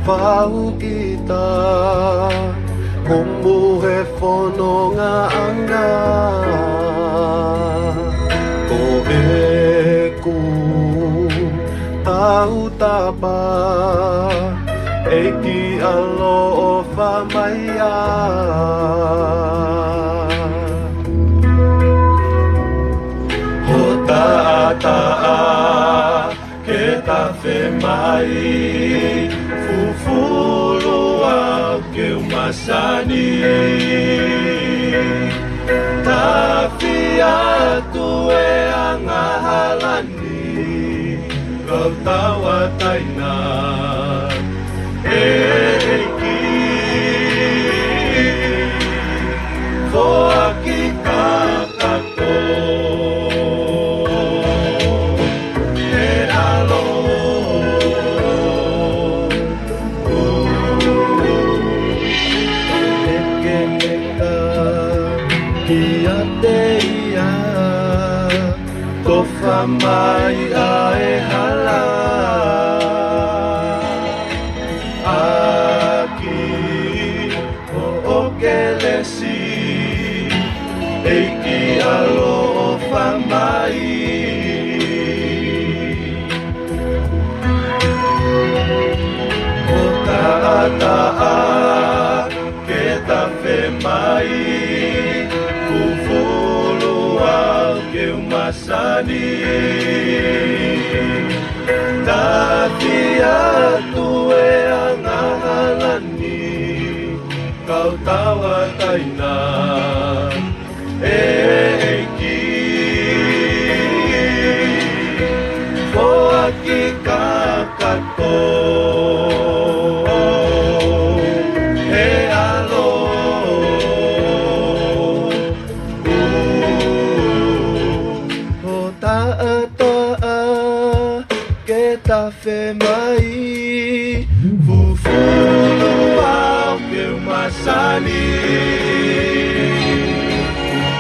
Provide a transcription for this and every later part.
Whau kita Kumuhe whono ngā anga Ko eku Tau tapa Eiki alo o whamaia Ho taa Ke tawhi mai Fufulu au ke umasani Tawhi atu e anga halani Kau tawa taina Eiki Foaki kakako Mai ai hala Aki o okelesi Eiki alo o whamai O taa ke tawhi mai Fufulu au ke umasani Tawhi atu e anga halani Kau tawa taina Eiki Foaki kakato He alo Ho taa ke tawhi mai Fufulu au ke umasani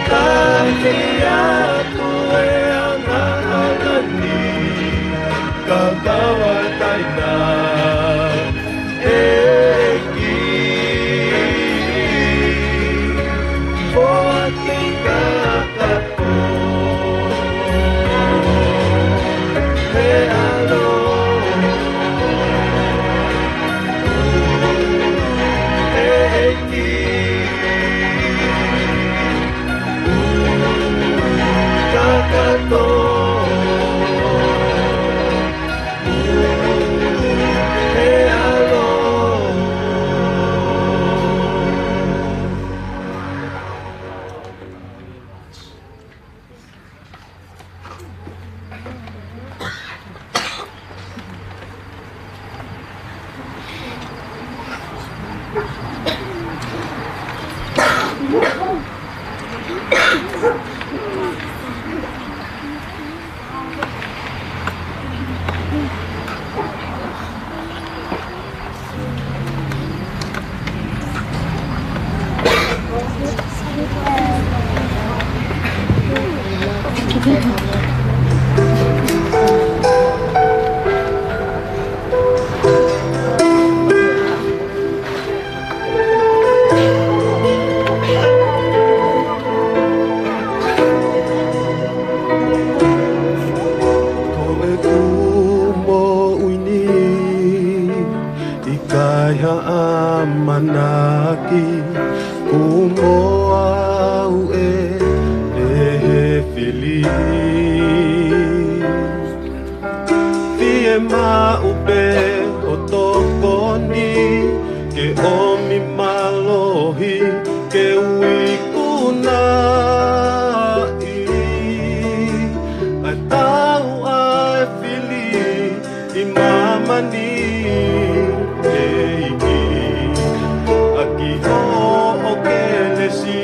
Tawhi atu e anga halani Kau tawa taina Eiki Foaki kakako He alo Eiki Kakato maupe o tokoni ke omi malohi ke ui kunai ai tau ai fili i mamani eiki aki o ke lesi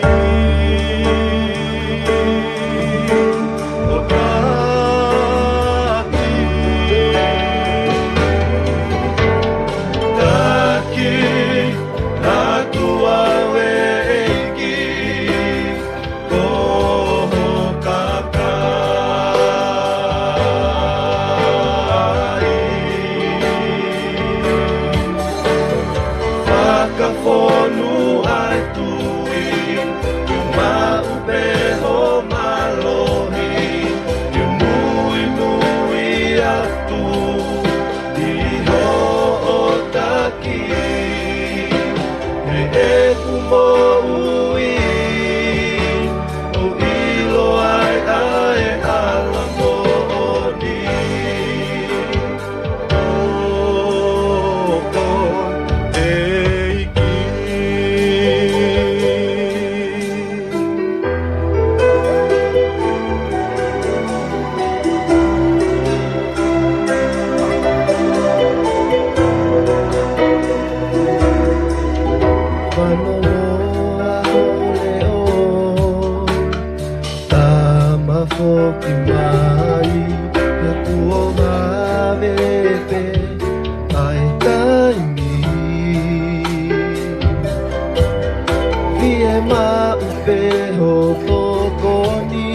Foki mai na kua mawepe ai taimi Vie maupe ho tokoni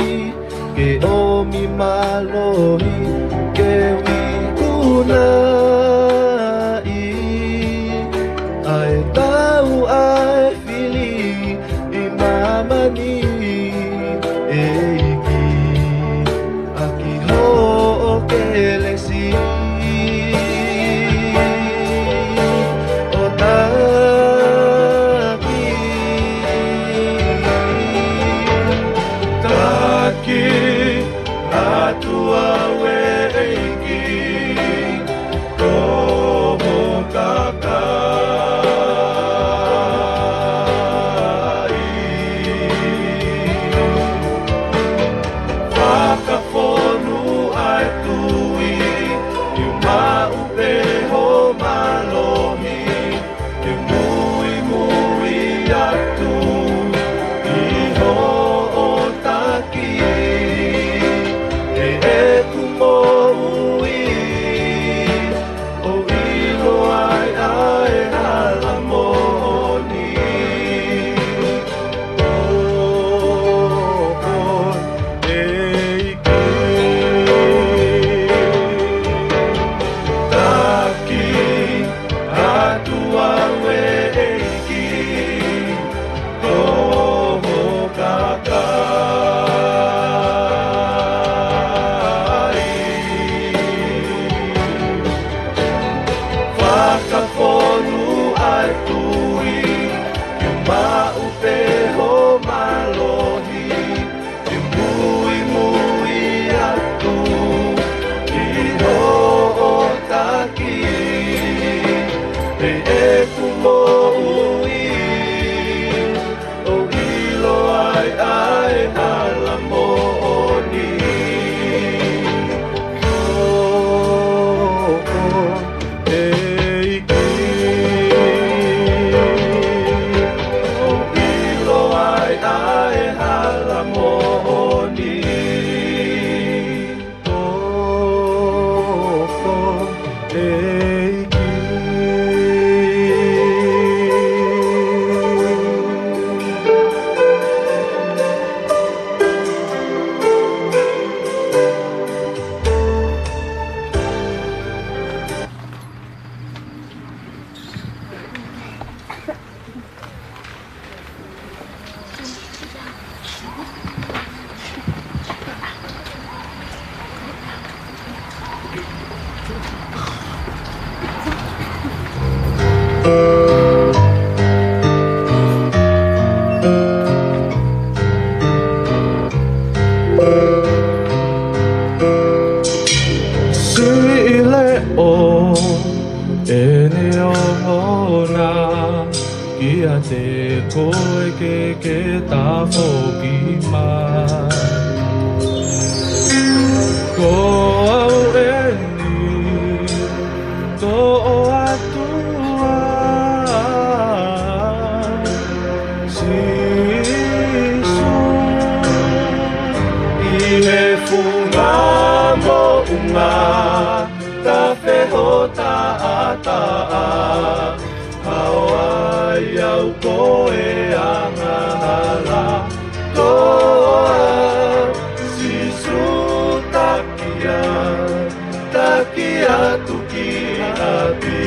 ke omi malohi ke wikunai ai tau ai fili i mamani Whakawhonu ai tui Kia te koe ke tā whoki mai. Ko au e ni, ko o atua. Sisu, I he funga mo unga, ta wheho ta ataa. Hawai au koe angahala, koa sisu takia tuki api,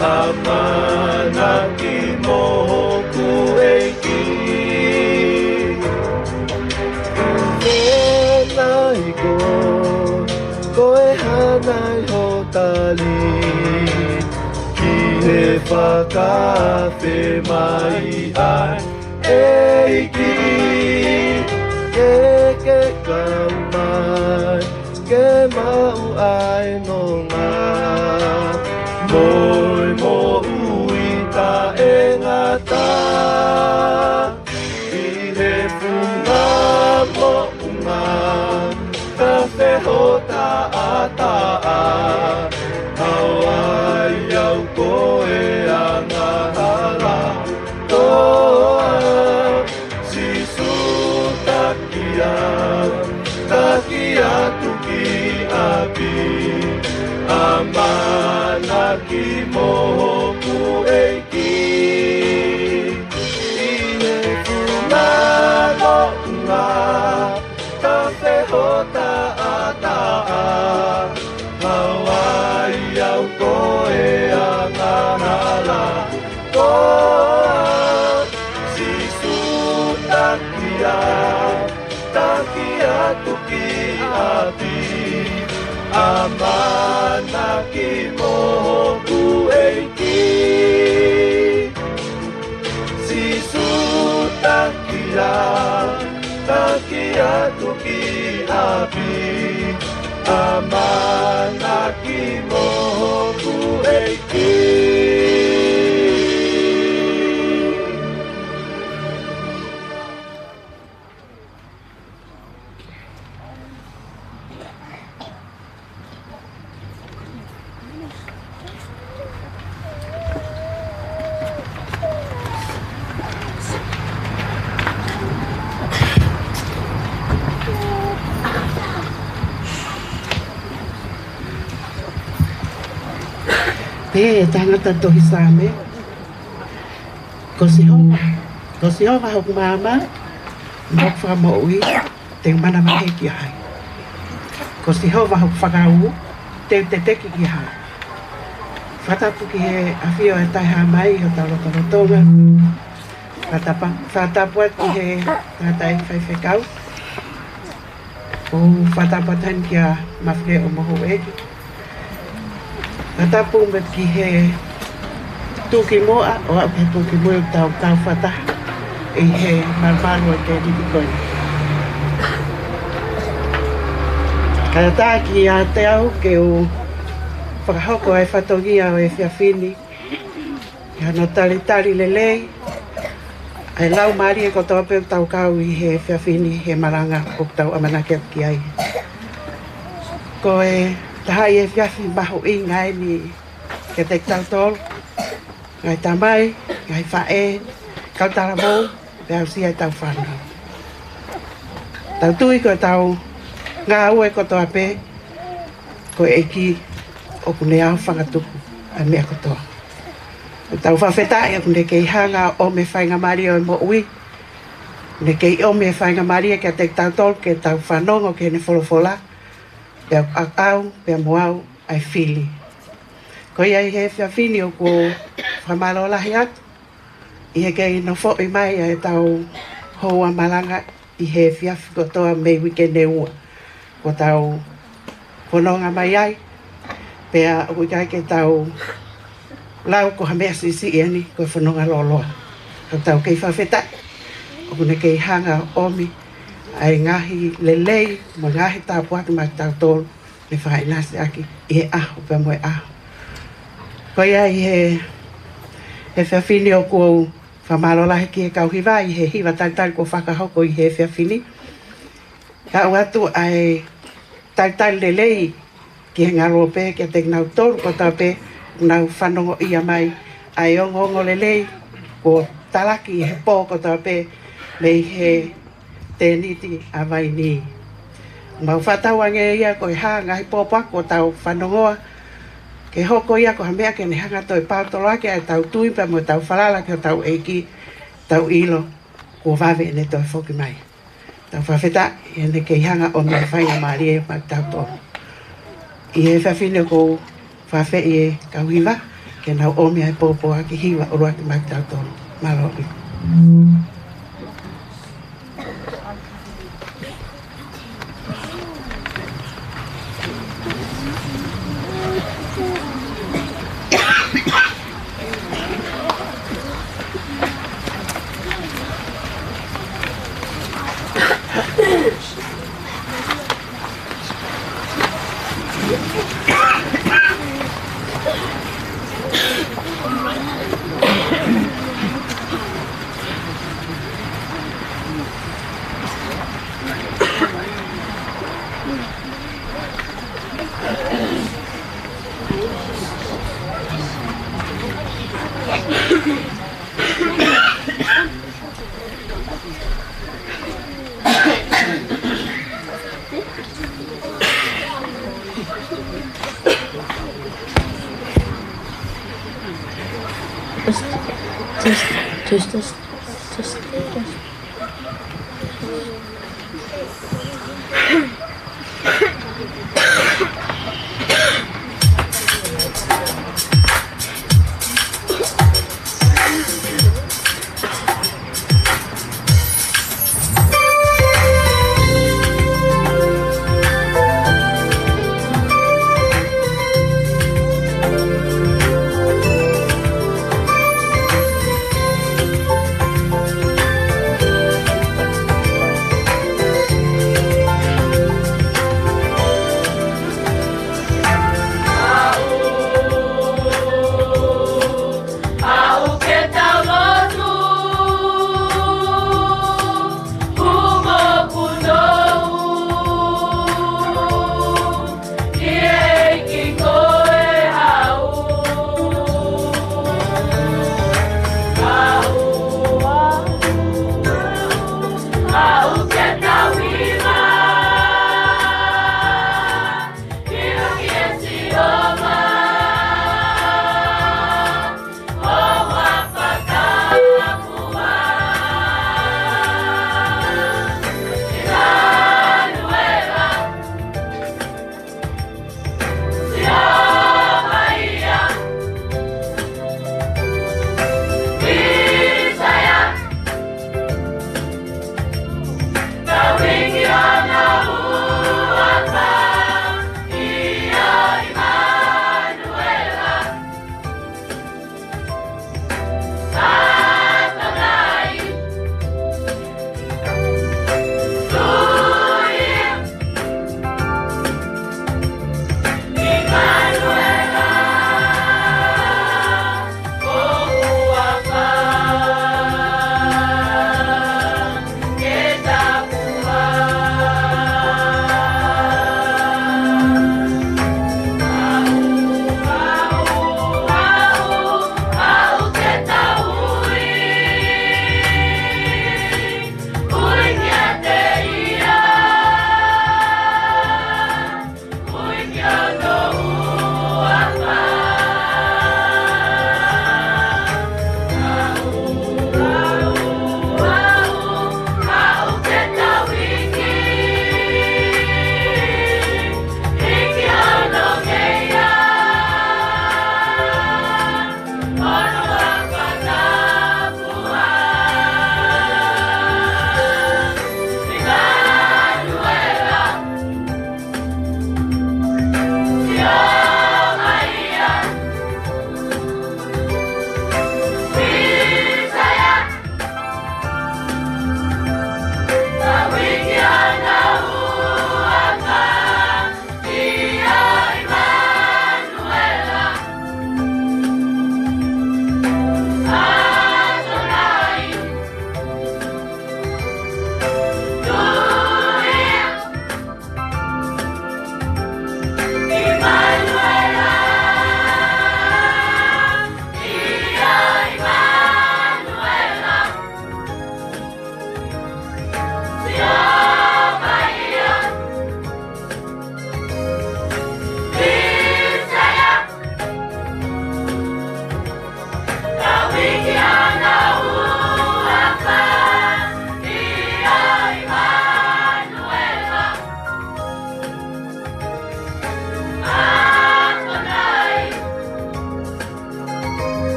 amana ki mohoku eiki. Nai koe hanai hotali, he whakawhe mai ai eiki. Ke kau mai, ke mau ai no ngā moi mo ui ta e ngata. I he funga mo unga, ka wheho ta ataa. Hawai au koe angahala, toa sisu takia tuki api, amana ki mohoku eiki. I he funga no unga, ka wheho ta ataa. Hawai au koe angahala, koa sisu takia tuki api, amana ki mohoku eiki. Sisu takia tuki api, amana ki mohoku eiki. Tangata tohi same. Ko si hova hok mama, mok whamaui, te mana mahe ki hai. Ko si hova hok whakau, te teki ki hai. Whatapu ki he awhio e tai ha mai, ho talotonga. Whatapu ki he ngatai whaiwhekau. Ko whatapu tan ki a mawhre o moho eki. Whatapu me ki he tuki moa, o au he tuki moa tau whata i he marmaru e ke ripikoi. Kaya tā ki a te au ke o whakahoko e whatongia o e whiawhini. Ia no tari lelei. Ai lau maari e kotoa peo tau kau i he whiawhini he maranga o tau amanake ki ai. Ko e tahai e whiawhi maho i ngai ni ke te tau tolu. Ngai tamai, ngai whae, kau taramou, pe au si ai tau whanau. Tau tui ko tau ngā ue kotoa pe, ko e ki o kune au whangatuku a mea kotoa. O tau whawhetai a kune kei hanga o me whainga mari o e mo ui. Ne kei o me whainga mari e ke te tau tolu ke tau whanongo ke ne wholofola. Pea au, pea moau, ai whili. Ko ia i he whiawhini o ko whamalo lahi atu. I he kei no fo i mai e tau hoa malanga i he whiawhi kotoa mei wikende ua. Ko tau whanonga mai ai. Pea o kai ke tau lau ko hamea sisi i ani ko whanonga loloa. Ko tau kei whawhetai. O kune kei hanga omi. Ai ngahi lelei, ma ngahi tāpuaki mai tau tolu. Me whai nasi aki i he aho, pea moe aho. Ko ia i he he whiawhini o kua whamalola he ki e kauhiwa i he hiwa taitai kua whakahoko i he whiawhini. Ka atu ai taitai lelei ki he ngaro pe ki a te ngau toru ko tau pe ngau whanongo ia mai ai ongo lelei ko talaki he pō ko tau pe mei he te niti a vai ni. Mau whatau ange ia ko he hanga he pōpa ko tau whanongoa ke hoko ia ko hamea ke ne hanga toi pātoloa ke ai tau tuipa mo tau whalala ke tau eiki tau ilo ko vave ne toi whoki mai. Tau whawheta i ne ke hanga o mea whainga maari e ma tau tō. I he whawhine ko whawhe i e kauhiwa ke nau o mea e pōpoa ki hiwa o rua ki ma tau tō. Malori. Just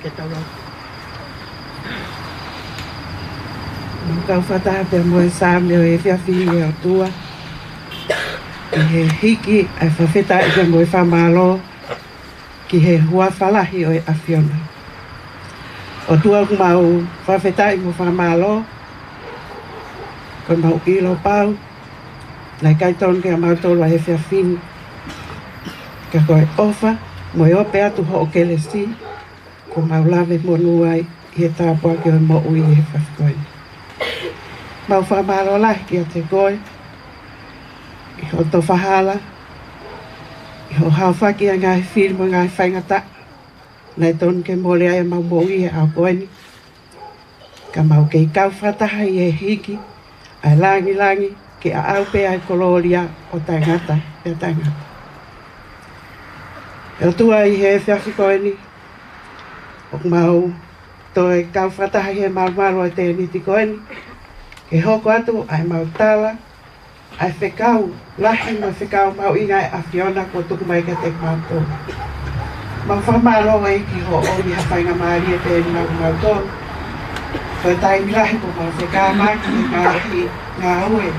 te tau. Kau whataha pe moe sāme o e whiawhiri o tua. Ki he hiki ai whawheta i pe moe whamalo. Ki he hua whalahi o e awhiona. O tua ku mau whawheta i mo whamalo. Ko mau ilo pau. Nai kai ton ke a mau tolu a he whiawhiri. Ka koe ofa. Moe ope atu ho o kele si. Ko mau lawe monu ai. I he tāpua ke o mo ui he whawhikoini. Mau whamaro lahi ki a te koe. I ho to whahala. I ho hawhaki a ngai whiri mo ngai whaingata. Nai ton ke mole ai mau mo i a koeni. Ka mau kei kau whataha i e hiki. Ai langi langi ke a aupe ai koloria o tangata e tangata. E o tua i he whiawhi koeni. O mau toi kau whataha i he mau malo ai te niti koeni. Ke hoko atu ai mau tala, ai whekau, lahi mau whekau mau ingai a Fiona ko tuku mai ka te mau tō. Mau whamaro ai ki ho o ni hawhainga maari e te mau tō. Koe tai mi lahi ko mau whekau maki e ngāhi ngā ue.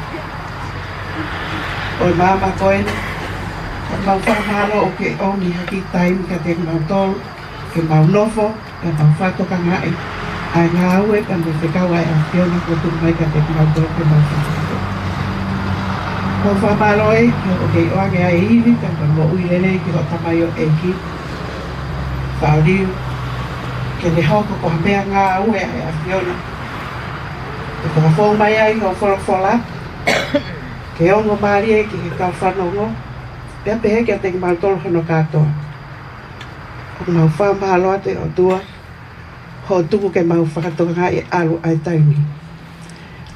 Oi māma koe ni. Mau whamaro o ke o ni haki tai mi ka te mau tō. Ke mau nofo, ke mau whatoka ngai. Ai ngā ue ka me whekau ai a Fiona ko tuku mai ka te mau tō ke mau whakatō. Ko whamaro e, o kei oange ai iwi, ka mo uirene ki ho tamai o e ki. Whaoriu, ke ne hoko ko hamea ngā ue ai a Fiona. E whakafou mai ai ho wholofola. Ke ongo maari e ki ke kau whanongo. Pea pehe ki a te mau tō hono katoa. Ko mau whamaro ate o tua. Ho tuku ke mau whakatoka i alu ai taimi.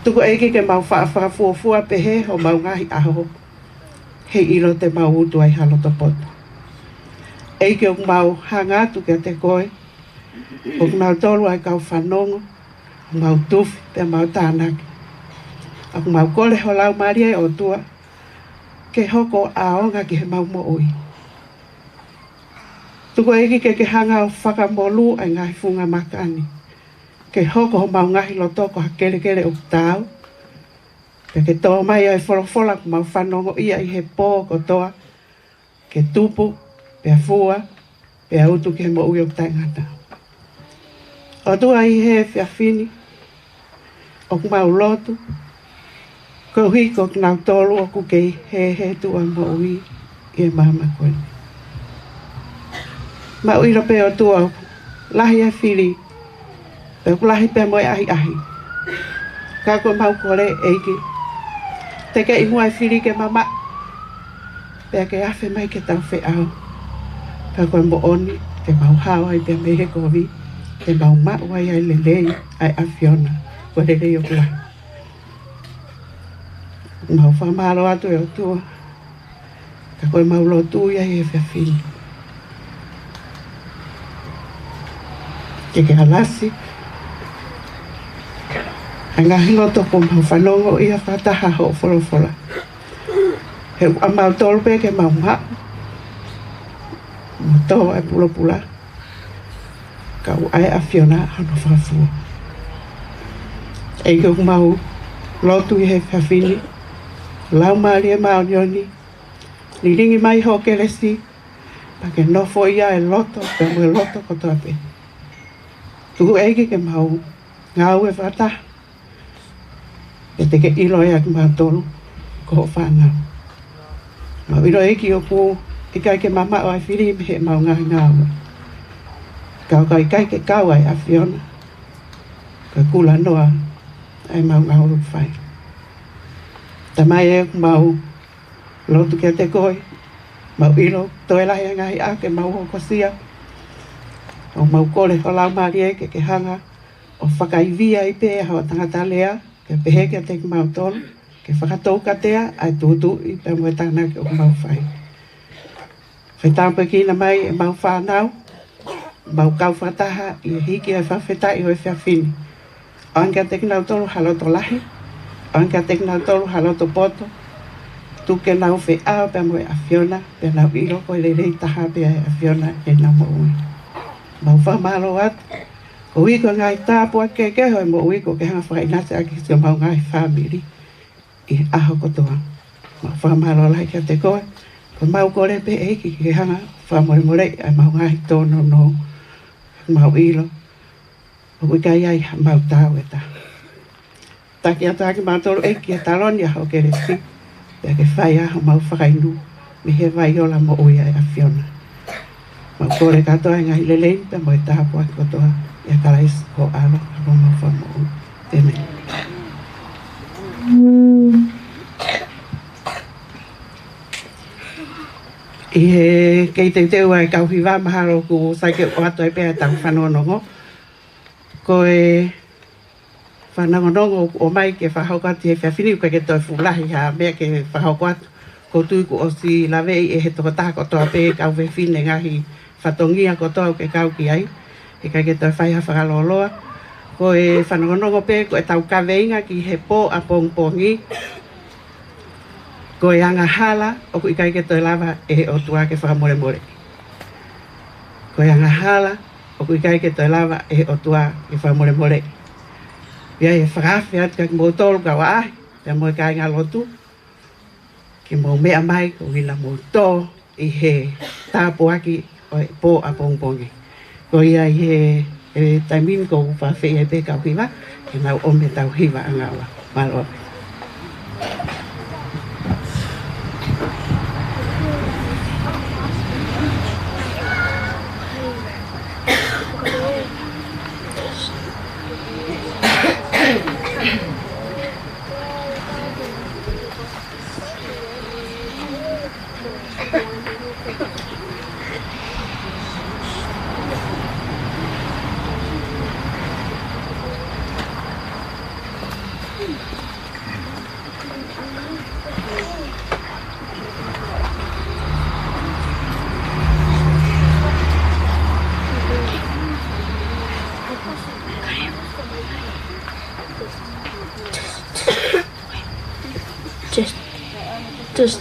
Tuku eiki ke mau whakafuafua pehe ho mau ngahi aho. He ilo te mau utu ai haloto poto. Eiki o mau hangatu ke te koe. O mau tolu ai kau whanongo. O mau tufi pe mau tānaki. O mau kole ho lau maria o tua. Ke hoko aonga ki he mau mo ui. Tuko eki ke hanga o whakamolu ai ngahi funga makani. Ke hoko ho mau ngahi lotoko ha kere kere o tau. Ke toa mai ai wholofola ku mau whanongo ia i he pō ko toa. Ke tupu, pea fua, pea utu ke mo ui o tangata. O tua i he whiawhini. O ku mau lotu. Ko hui ko nau tolu o ku kei he tua mo ui i e mama koe. Ma ui rape o tua, lahi a whiri, pe ku lahi pe moe ahi ahi. Ka koe mau kore eiki. Te ke imu ai whiri ke mama, pe ke awhi mai ke tau whi au. Ka koe mo oni, te mau hao ai pe mehe kovi, te mau mau ai ai lelei ai a Fiona, ko lelei o kula. Mau whamaro atu e o tua, ka koe mau lotu ia e whiawhini. Ke halasi. Ai ngahi loto po mau whanongo ia whataha ho wholofola. He a mau tolpe ke mau maa. Mo tō ai pula pula. Ka u ai a Fiona hano whafua. Ei ke mau lotu i he whiawhini. Lau maari e mau nioni. Ni ringi mai ho ke lesi. Pa ke nofo ia e loto, pe mo e loto ko toape. Tuku eiki ke mau ngau e whata. E te ke ilo e aki mau tolu ko ho whangau. Mau ilo eiki o ku i kai ke mama o ai whiri me he mau ngahi ngau. Kau kai kai ke kau ai a Fiona. Ka kula noa ai mau ngau rup whai. Tamai e mau lotu ke te koe. Mau ilo toi lahi ngahi a ke mau ho kosia. O mau kore ho lau maari e ke hanga o whakaivia i pēa hao tangata lea ke pehe ke te mau tolu ke whakatou katea ai tūtu i pe moe tāna ke o mau whai. Whaitampa ki na mai e mau whanau, mau kau whataha i hiki e whawheta i hoi whiawhini. Oanka te kinau tolu haloto lahi, oanka te kinau tolu haloto poto, tu ke nau whi au pe moe a Fiona, pe nau ilo koe le rei taha pe a Fiona e nau mo ui. mau whamalo atu. Ko wiko ngai tāpua ke hoi mo wiko ke hanga whakainasa aki si o mau ngai whamiri i aho kotoa. Mau whamalo lai kia te koe. Ko mau kore pe eiki ke hanga whamore ai mau ngai tono no mau ilo. O wika iai mau tāu e tā. Taki ata ki mātoro eiki e taloni aho ke resi. Pea ke whai aho mau whakainu. Me he vai ola mo uia e a Fiona. Mau kore katoa e ngai lelei pe mo e tāpua ki kotoa. Ia kalais ko alo ako mau whamo o. Tēnei. I he kei te teo ai kau hiwa maharo ku saike o ato e pēa tau whanonongo. Ko e whanongonongo o mai ke whahaukati he whiawhini uka ke toi fulahi ha mea ke whahaukatu. Ko tui ku osi lawei e he toko tāko toa pē kau whiwhine ngahi whatongia ko toa ke kau ki ai. E kai ke toi whaiha whakaloloa. Ko e whanongonongo pē ko e tau kaweinga ki he pō a pongpongi. Ko e anga hala, o ku ikai ke toi lava e o tua ke whakamore more. Ko e anga hala, o ku ikai ke toi lava e o tua ke whakamore more. Ia e whakawhi atu ka mo tolu ka wa ai, pia mo e kai ngā lotu. Ki mo mea mai ko wila mo tō i he tāpo aki o e pō a pongpongi. Ko ia i he taimin ko whawhi e pe kau hiwa, ke mau ome tau hiwa angawa. Malo. Just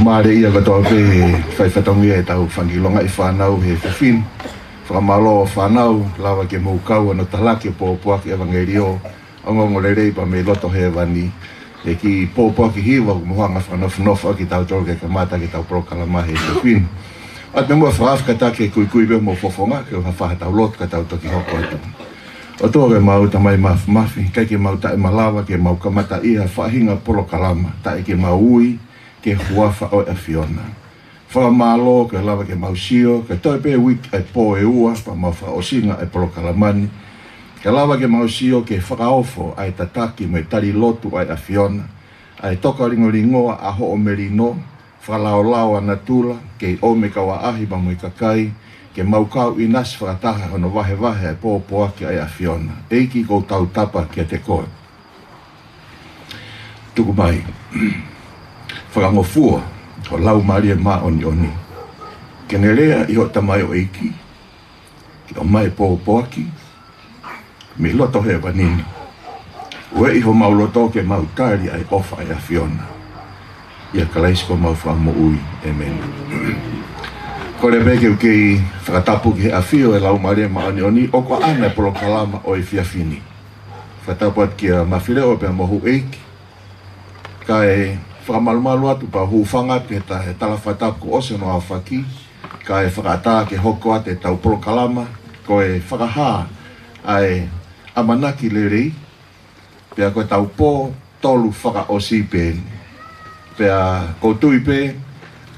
mare ia katoa pe fai whatongi e tau whangilonga i whanau he whiwhin. Whakamalo whanau lawa ke maukau ano talake pōpuaki evangerio ongongorerei pa me loto he wani. E ki pōpuaki hiwa kumuhanga whanofunofa ki tau tolo ke kamata ki tau prokalama he whiwhin. At me mua whaafka take kui be mo fofonga ke whawhaha tau lot ka tau toki hoko atu. O tōre mau tamai mafi, kai ke mau tae malawa ke mau kamata iha whahinga prokalama, tae ke mau ui ke huafa o e Fiona. Whamalo ke lawa ke mau sio, ke toi pe wik ai po e ua, pa mau wha o singa ai prokalamani. Ke lawa ke mau sio ke whakaofo ai tataki me tari lotu ai a Fiona. Ai toka ringoa a ho o merino, whalaolao ana tula, ke ome kawa ahi pa mui kakai, ke maukau i nasi whakataha hono wahe ai pōpoaki ai a Fiona. Eiki kou tau tapa ki a te koe. Tuku mai. Whakangofua, ho lau maria ma oni. Ke nerea i ho tamai o eiki, ki o mai pōpoaki, me loto he wanini. Ue i ho mauloto ke mautari ai ofa ai a Fiona. Ia kalaisi ko mau whamo ui. Amen. Kore beke ukei whakatapu ki he awhio e lau maria ma oni, o ko ana e polokalama o i whiawhini. Whakatapu at kia mawhire o pia mohu eiki, ka e whakamalumalu atu pa hufanga te he tala whatapu ko ose no awhaki, ka e whakata ke hoko ate tau polokalama, ko e whakaha ai amanaki le rei, pia ko tau pō tolu whaka o sipeni, pia ko tui pe,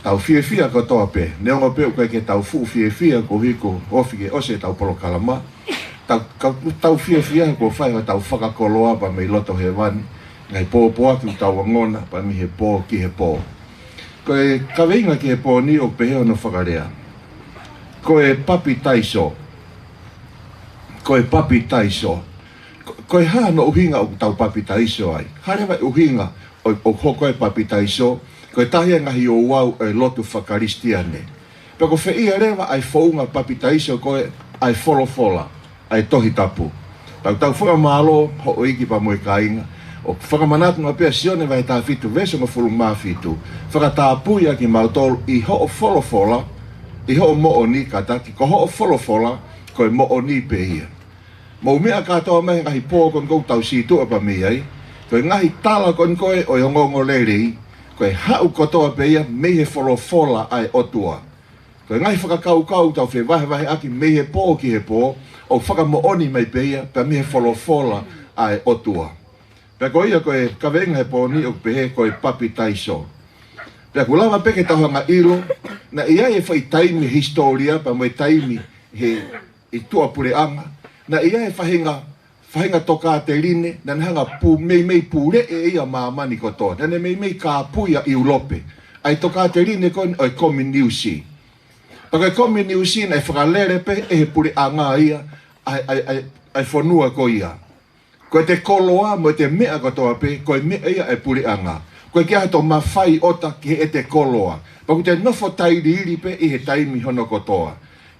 tau fia ko toa pe, neonga pe ukai ke tau fu fia ko hiko ofi ke ose tau polokalama, tau fia ko whai o tau whakakoloa pa mei loto he wani, ngai pōpoa ki tau wangona pa mi he pō ki he pō. Ko e kaweinga ki he pō ni o peheo no whakarea. Ko e papi taiso. Ko e papi taiso. Ko e haa no uhinga o tau papi taiso ai. Harewa uhinga o hoko e papi taiso. Ko e tahia ngahi o wau e lotu whakaristiane. Pea ko whiia rewa ai whaunga papi taiso ko e ai wholofola, ai tohi tapu. Tau whakamalo ho o iki pa moe kainga. O whakamanatu ma pia sione vai tā fitu veso ma fulu mā fitu. Whakatapuia ki mautolu i ho o wholofola, i ho o mo ni kataki, ko ho o wholofola, ko e mo ni pe ia. Mo mea katoa mai ngahi pō kon kou tau situa pa mi ai, ko e ngahi tala kon koe o i hongongo lerei, ko e hau kotoa pe ia mei he wholofola ai otua. Ko e ngahi whakakau tau whi wahe aki mei he pō ki he pō, o whakamo oni mai pe ia, pa mei he wholofola ai otua. Pea ko ia koe kawenga he pōni o pehe koe papi taiso. Pea ko lawa peke tauhanga ilo, na ia e whai taimi historia, pa moe taimi he i tua pureanga, na ia e whahinga toka te rine, na hanga mei pure e ia maamani koto, na mei ka puia i ulope. Ai toka te rine koe o i komi niusi. Pa koe komi niusi na e whakalere pe e he pureanga ia, ai whanua ko ia. Ko te koloa mo te mea katoa pe, ko mea ia e pureanga. Ko kia hato mawhai ota ki he te koloa. Pa ko te nofo tairiri pe i he taimi hono kotoa.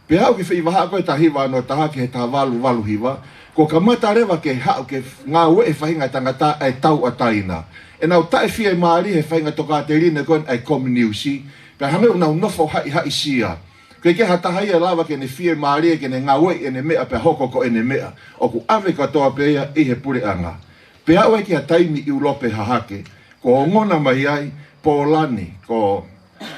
Pe hau ki whiwaha koe ta hiwa no taha ki he ta walu hiwa, ko ka mata rewa ke hau ke ngā ue e whahinga tangata ai tau a taina. E nau tae fia maari he whahinga toka te rine koe ai kominiusi, pe hange unau nofo hai sia. Ke hata hai e lawa ke ne fie maari ke ne ngawe e ne mea pe hoko ko e ne mea. O ku ave katoa pe ia i he pureanga. Pe hau e ki a taimi i ulope hahake, ko ngona mai ai Polani, ko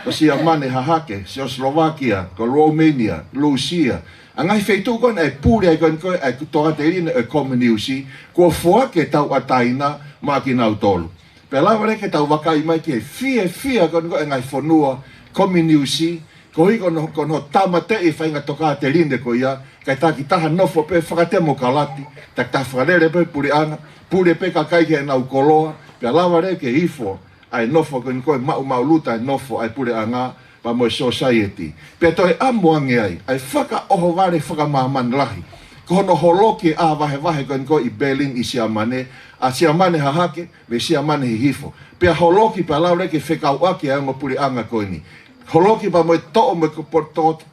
Siamane hahake, Slovakia, ko Romania, Lucia. Angai feitu kon ai pure ai kon ai toa te rine e kominiusi, ko fua ke tau a taina ma ki nau tolu. Pe lawa re ke tau wakai mai ke fia kon ko ngai fonua kominiusi, ko i kono tamate i whainga toka te rinde ko ia, kai taki taha nofo pe whakatemo kalati, tak ta whakarere pe pureanga, pure pe kakai ke nau koloa, pe lawa re ke hifo, ai nofo koe mau luta ai nofo ai pureanga, pa moe society. Pe toi amuange ai whaka oho ware whakamaman lahi, ko hono holoki a wahe koe i Berlin i Siamane, a Siamane hahake, me Siamane hi hifo. Pe holoki pe lawa re ke whekau aki ai ngo pureanga koe ni. Holoki pa moe to'o mo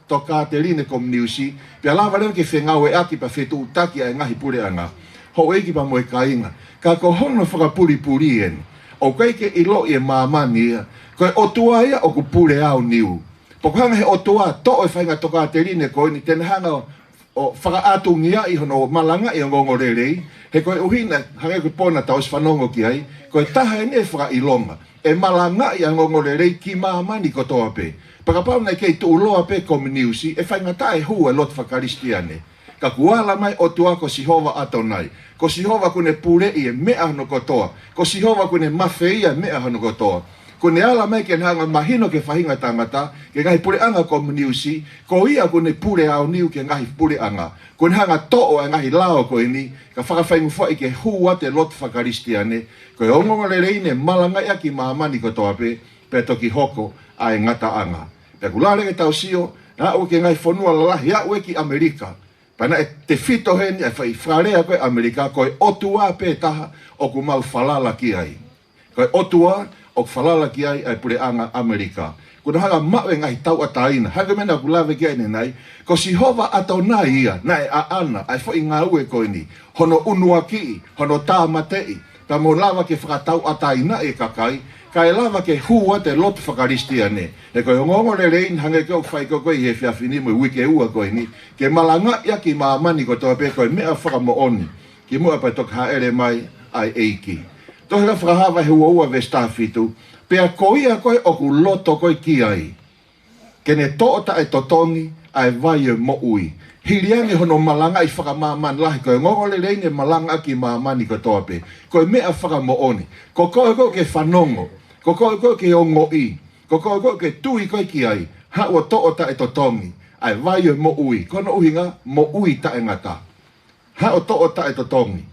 toka te rine kom niusi, pia lawa reo ke whengawe aki pa whetu utaki ai ngahi pureanga. Ho eiki pa moe kainga. Ka ko hono whakapuri en. o kai ke ilo e mamani ko o tua ia o ku pule au niu pokanga he o tua to e fainga toka te rine ko ni ten hanga o whaka atungia i hono malanga i ngongo rerei he koe uhina hange koe pona tau sfanongo ki ai koe taha e ne whaka ilonga e malanga i ngongo rerei ki mamani ko toa pe pakapau nei kei tu uloa pe kominiusi e whainga tae hua lot whakaristiane ka kuala mai o tua ko Sihova atonai ko Sihova kune pule i e mea hono kotoa ko Sihova kune mafeia mea hono kotoa kune ala mai ke hanga mahino ke whahinga tangata ke ngahi pule anga kominiusi ko ia kune pule au niu ke ngahi pule anga kune hanga to'o e ngahi lao ko ini ka whakawhaingu fwai ke hua te lot whakaristiane ko e ongongo lereine malanga ia ki maamani kotoa pe toki hoko ai ngata anga pe kulare ke tau sio na o ke ngahi whanua lalahi a ue ki Amerika pana e te fito heni e whai wharea koe Amerika koe otua pe taha o ku mau whalala ki ai koe otua o whalala ki ai ai pure anga Amerika kuna hanga mawe ngahi tau ataina hanga mena kulave ki ai nenai ko Sihova atau nai ia na e a ana ai fo inga ue koe ni hono unua ki hono tā matei ta mo lava ke whakatau ataina e kakai ka e lava ke hua te lot whakaristiane e koe ngongo le rein hange keo whai ko koe he whiawhini mo wike ua koe ni ke malanga ia ki maamani ko toa pe koe mea whakamo oni ki mua pa tok haere mai ai eiki tohe ka whakahawa he ua ve stafitu pea koia koe o ku loto koe ki ai ke ne toota e totongi ai vai e mo ui hiriangi hono malanga i whakamaman lahi koe ngongo le reine malanga ki maamani ko toa pe koe mea whakamo oni ko koe koe ke whanongo ko koe koe ke ongo i ko koe koe ke tui koe ki ai ha ua toota e totongi ai vai e mo ui kono uhinga mo ui ta e ngata ha o toota e totongi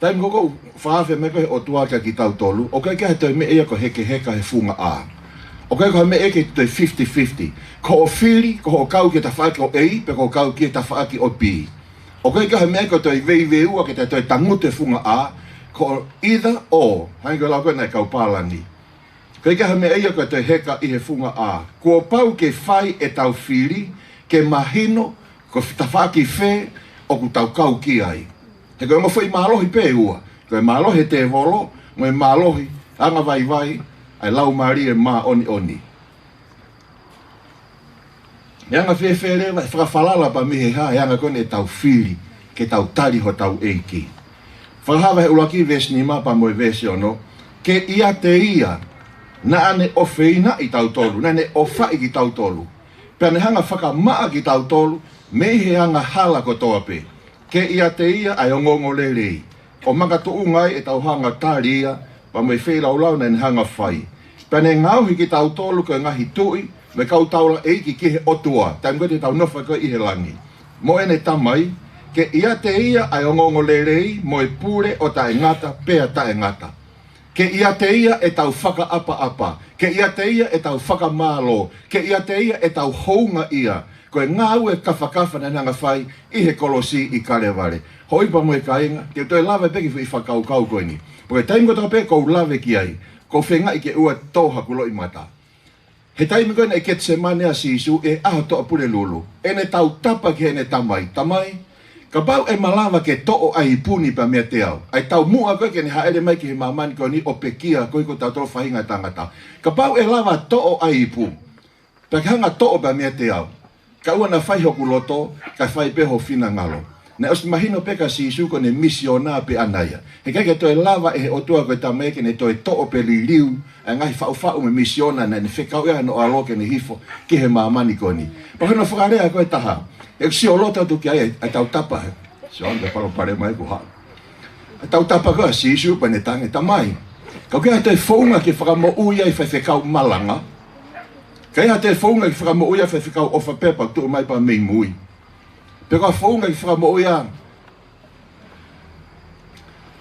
taim koko whaafe me koe o tuaka ki tau tolu o kai kia toi me ea ko heke heka he funga a o kai koe me eke toi 50-50 ko o whiri ko o kau ke ta whaaki o ei pe ko o kau ke ta whaaki o pi o kai kia me eke toi vei ua ke ta toi tangute funga a ko either o hain koe lau koe nei kau pālani kai kia me ea koe toi heka i he funga a ko pau ke whai e tau whiri ke mahino ko ta whaaki whe o ku tau kau ki ai he koe ngofo i mahalohi pe ua. Koe mahalohi te volo, ngoe mahalohi, anga vai vai, ai lau maari e maa oni oni. E anga whewhe rewa, e whakawhalala pa mihe ha, e anga kone e tau whiri, ke tau tari ho tau eiki. Whakahawa he ulaki vesi ni mapa moe vesi ono, ke ia te ia, na ane o whina i tau tolu, na ane o whai ki tau tolu. Pe ane hanga whakamaa ki tau tolu, me he anga hala ko toa pe. Ke ia te ia ai ongongo le rei. O makatu ungai e tau hanga tāri ia, pa mai whēlau lau na hanga whai. Pene ngauhi ki tau tolu koe ngahi tui, me kau taula eiki ki he otua, taim koe te tau nofa koe i he langi. Mo ene tamai, ke ia te ia ai ongongo le rei, mo e pure o tae ngata, pea tae ngata. Ke ia te ia e tau whaka apa, ke ia te ia e tau whaka malo, ke ia te ia e tau hounga ia, koe ngau e kawhakafa na nanga whai i he kolosi i kareware. Hoi pa mo e kainga, ke toi lawe peki i whakau kau koe ni. Poke taim koe pe kou lawe ki ai, kou whenga i ke ua toha kulo i mata. He taim koe na e ket semane a sisu e aho toa pule lulu. E ne tau tapa ki he ne tamai. Tamai, ka pau e malawa ke to'o ai puni pa mea te au. Ai tau mua koe ke ne haere mai ki he mamani koe ni o pekia koe ko tau tolo whahinga tangata. Ka pau e lawa to'o ai pu. Pake hanga to'o pa mea te au. Ka ua na whai hoku loto, ka whai peho whina ngalo. Na os mahino peka si isu ko ne misiona pe anaya. He kai ke toi lava e otua koe tamai ke ne toi to'o pe li liu, a ngai whau me misiona na ne whekau ea no alo ke ne hifo ki he mamani ko ni. Pahino whakarea koe taha. E si o lota tu ki ai, a tau tapa. Si onda palo pare mai ku ha. A tau tapa koe si isu pa ne tange tamai. Kau kea toi whaunga ki whakamo ui ai whekau malanga. Kaya te whaunga ki whakamo uia whekau ofa pepa tu mai pa mei mui. Peka whaunga ki whakamo uia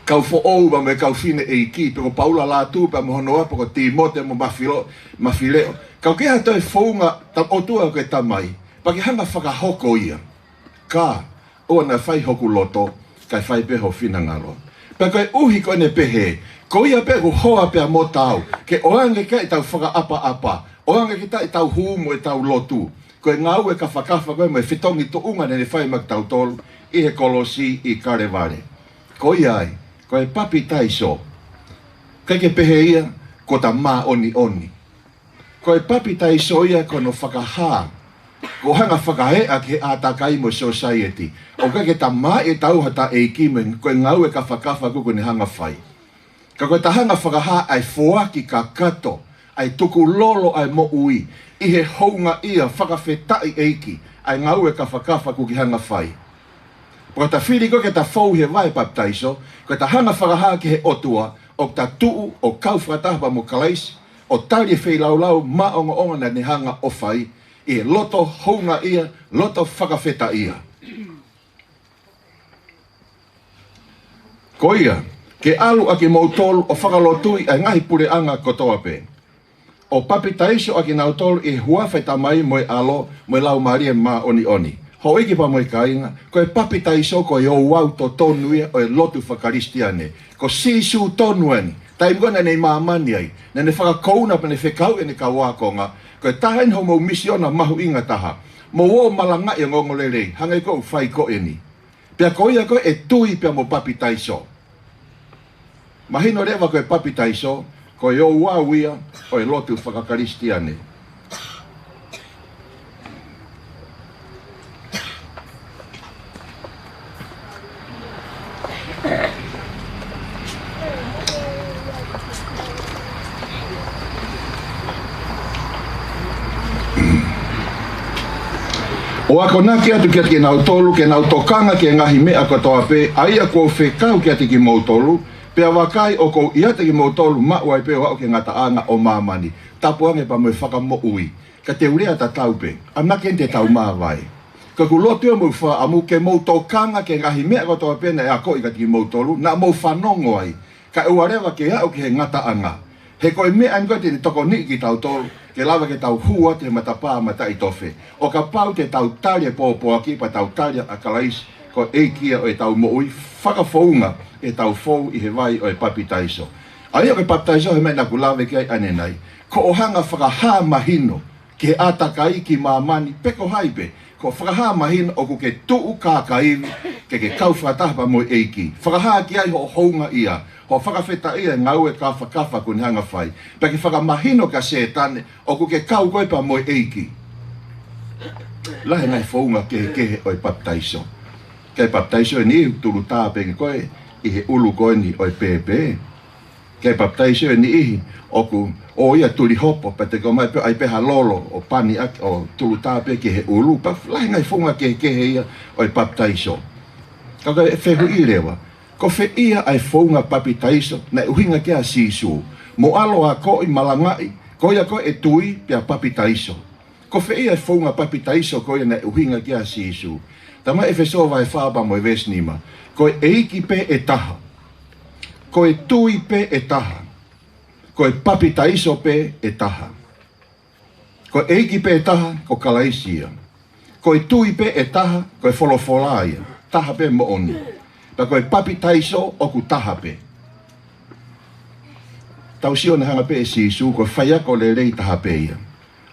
kau who'ou ba me kau whine e iki. Peko paula la tu pa mohonoa peko timote mo mafileo. Kau kea te whaunga tam otua ke tamai. Paki hanga whakahoko ia. Ka o na whai hoku loto kai whai peho whina ngalo. Peko e uhi koe ne pehe. Ko ia peku hoa pea mo tau. Ke oange ke tau whaka apa. Oanga ki tai tau humo e tau lotu. Koe ngau e ka whakafa koe mai whitongi to unga ne whai mak tau tolu i he kolosi i kareware. Ko iai, koe papi taiso. Kai ke pehe ia, ko ta mā oni oni. Ko e papi tai soia ko no whakahā. Ko hanga whakahea ke ātakai mo society. O kai ke ta mā e tauhata e kimen, ko e ngau e ka whakafa kuku ni hanga whai. Ka koe ta hanga whakahā ai foaki ka kato, ai tuku lolo ai mo ui, i he hounga ia whakawhetai eiki, ai ngau e ka whakafa kuki hanga whai. Ko ta whiri ko ke ta whau he vai baptaiso, ko ta hanga whakahā ke he otua, o ta tuu o kau whakatahapa mo kalaisi, o tari e whailau maonga onga na ni hanga o whai, i he loto hounga ia, loto whakawheta ia. Ko ia, ke alu aki mautolu o whakalotui ai ngahi pure anga kotoa pe. O papi taiso aki nautolu i huawhai tamai moe alo, moe lau maria ma oni oni. Ho iki pa moe kainga, ko e papi taiso ko i o wau to tonu ia o e lotu whakaristiane. Ko sisu tonu ani, tai mgona nei maamani ai, na ne whakakouna pa ne whekau e ne ka wakonga, ko e tahain ho mau misiona mahu inga taha. Mo o malanga i ngongolelei, hangai ko whai ko eni. Pea ko ia ko e tui pia mo papi taiso. Mahino rewa ko e papi taiso, ko e o wawia o e lotu whakakaristiane. O ako naki atu kia ke nau tolu, ke nau tokanga ke ngahi mea katoa pe, aia ko whekau kia te ki mau tolu, pea wakai o ko ia te ki mau tolu, mauai pe o au ke ngata anga o mamani. Tapu ange pa moe whakamo ui, ka te urea ta tau pe, a nake te tau mawai. Ka ku lotua mau wha amu ke mau tokanga ke ngahi mea katoa pe na e ako i ka te ki mau tolu, na mau whanongo ai, ka uarewa ke au ke he ngata anga. He koe mea angoa te toko ni ki tau tolu, ke lawa ke tau hua te matapā mata i tofe. O ka pau te tau talia pōpō aki pa tau talia a kalais ko e kia o e tau moui whakafounga e tau fou i he vai o e papi taiso. Ai o ke papi taiso he mena ku lawe ki ai anenai. Ko o hanga whakahā mahino ke atakai ki mamani peko haipe. Ko whakahā mahino o ku ke tuu kākaiwi ke kau whakatahapa mo eiki. Whakahā ki ai ho hounga ia. Ho whakawheta ia ngau e ka whakafa kuni hanga whai. Paki whakamahino ka setane o ku ke kau koe pa moe eiki. Lahe ngai whaunga kehe o e paptaiso. Kei paptaiso e ni turu tāpenge koe i he ulu koe ni o e pepe. Kei paptaiso e ni ihi o ku o ia tuli hopo pa te ko mai pe ai peha lolo o pani aki o turu tāpenge ke he ulu. Lahe ngai whaunga kehe ia o e paptaiso. Kaka e whehu i lewa. Ko fe ia ai whaunga papi taiso na uhinga kia sisu. Mo alo a ko i malangai, ko ia ko e tui pia papi taiso. Ko fe ia ai whaunga papi taiso ko ia na uhinga kia sisu. Tama e whesoa vai whaaba mo e vesnima. Ko e eiki pe e taha. Ko e tui pe e taha. Ko e papi taiso pe e taha. Ko e eiki pe e taha ko kalaisia. Ko e tui pe e taha ko e folofolaia. Taha pe mo oni. Pa koe papi taiso o ku tahape. Tau sio na hanga pe e sisu, koe whaiako le rei tahape ia.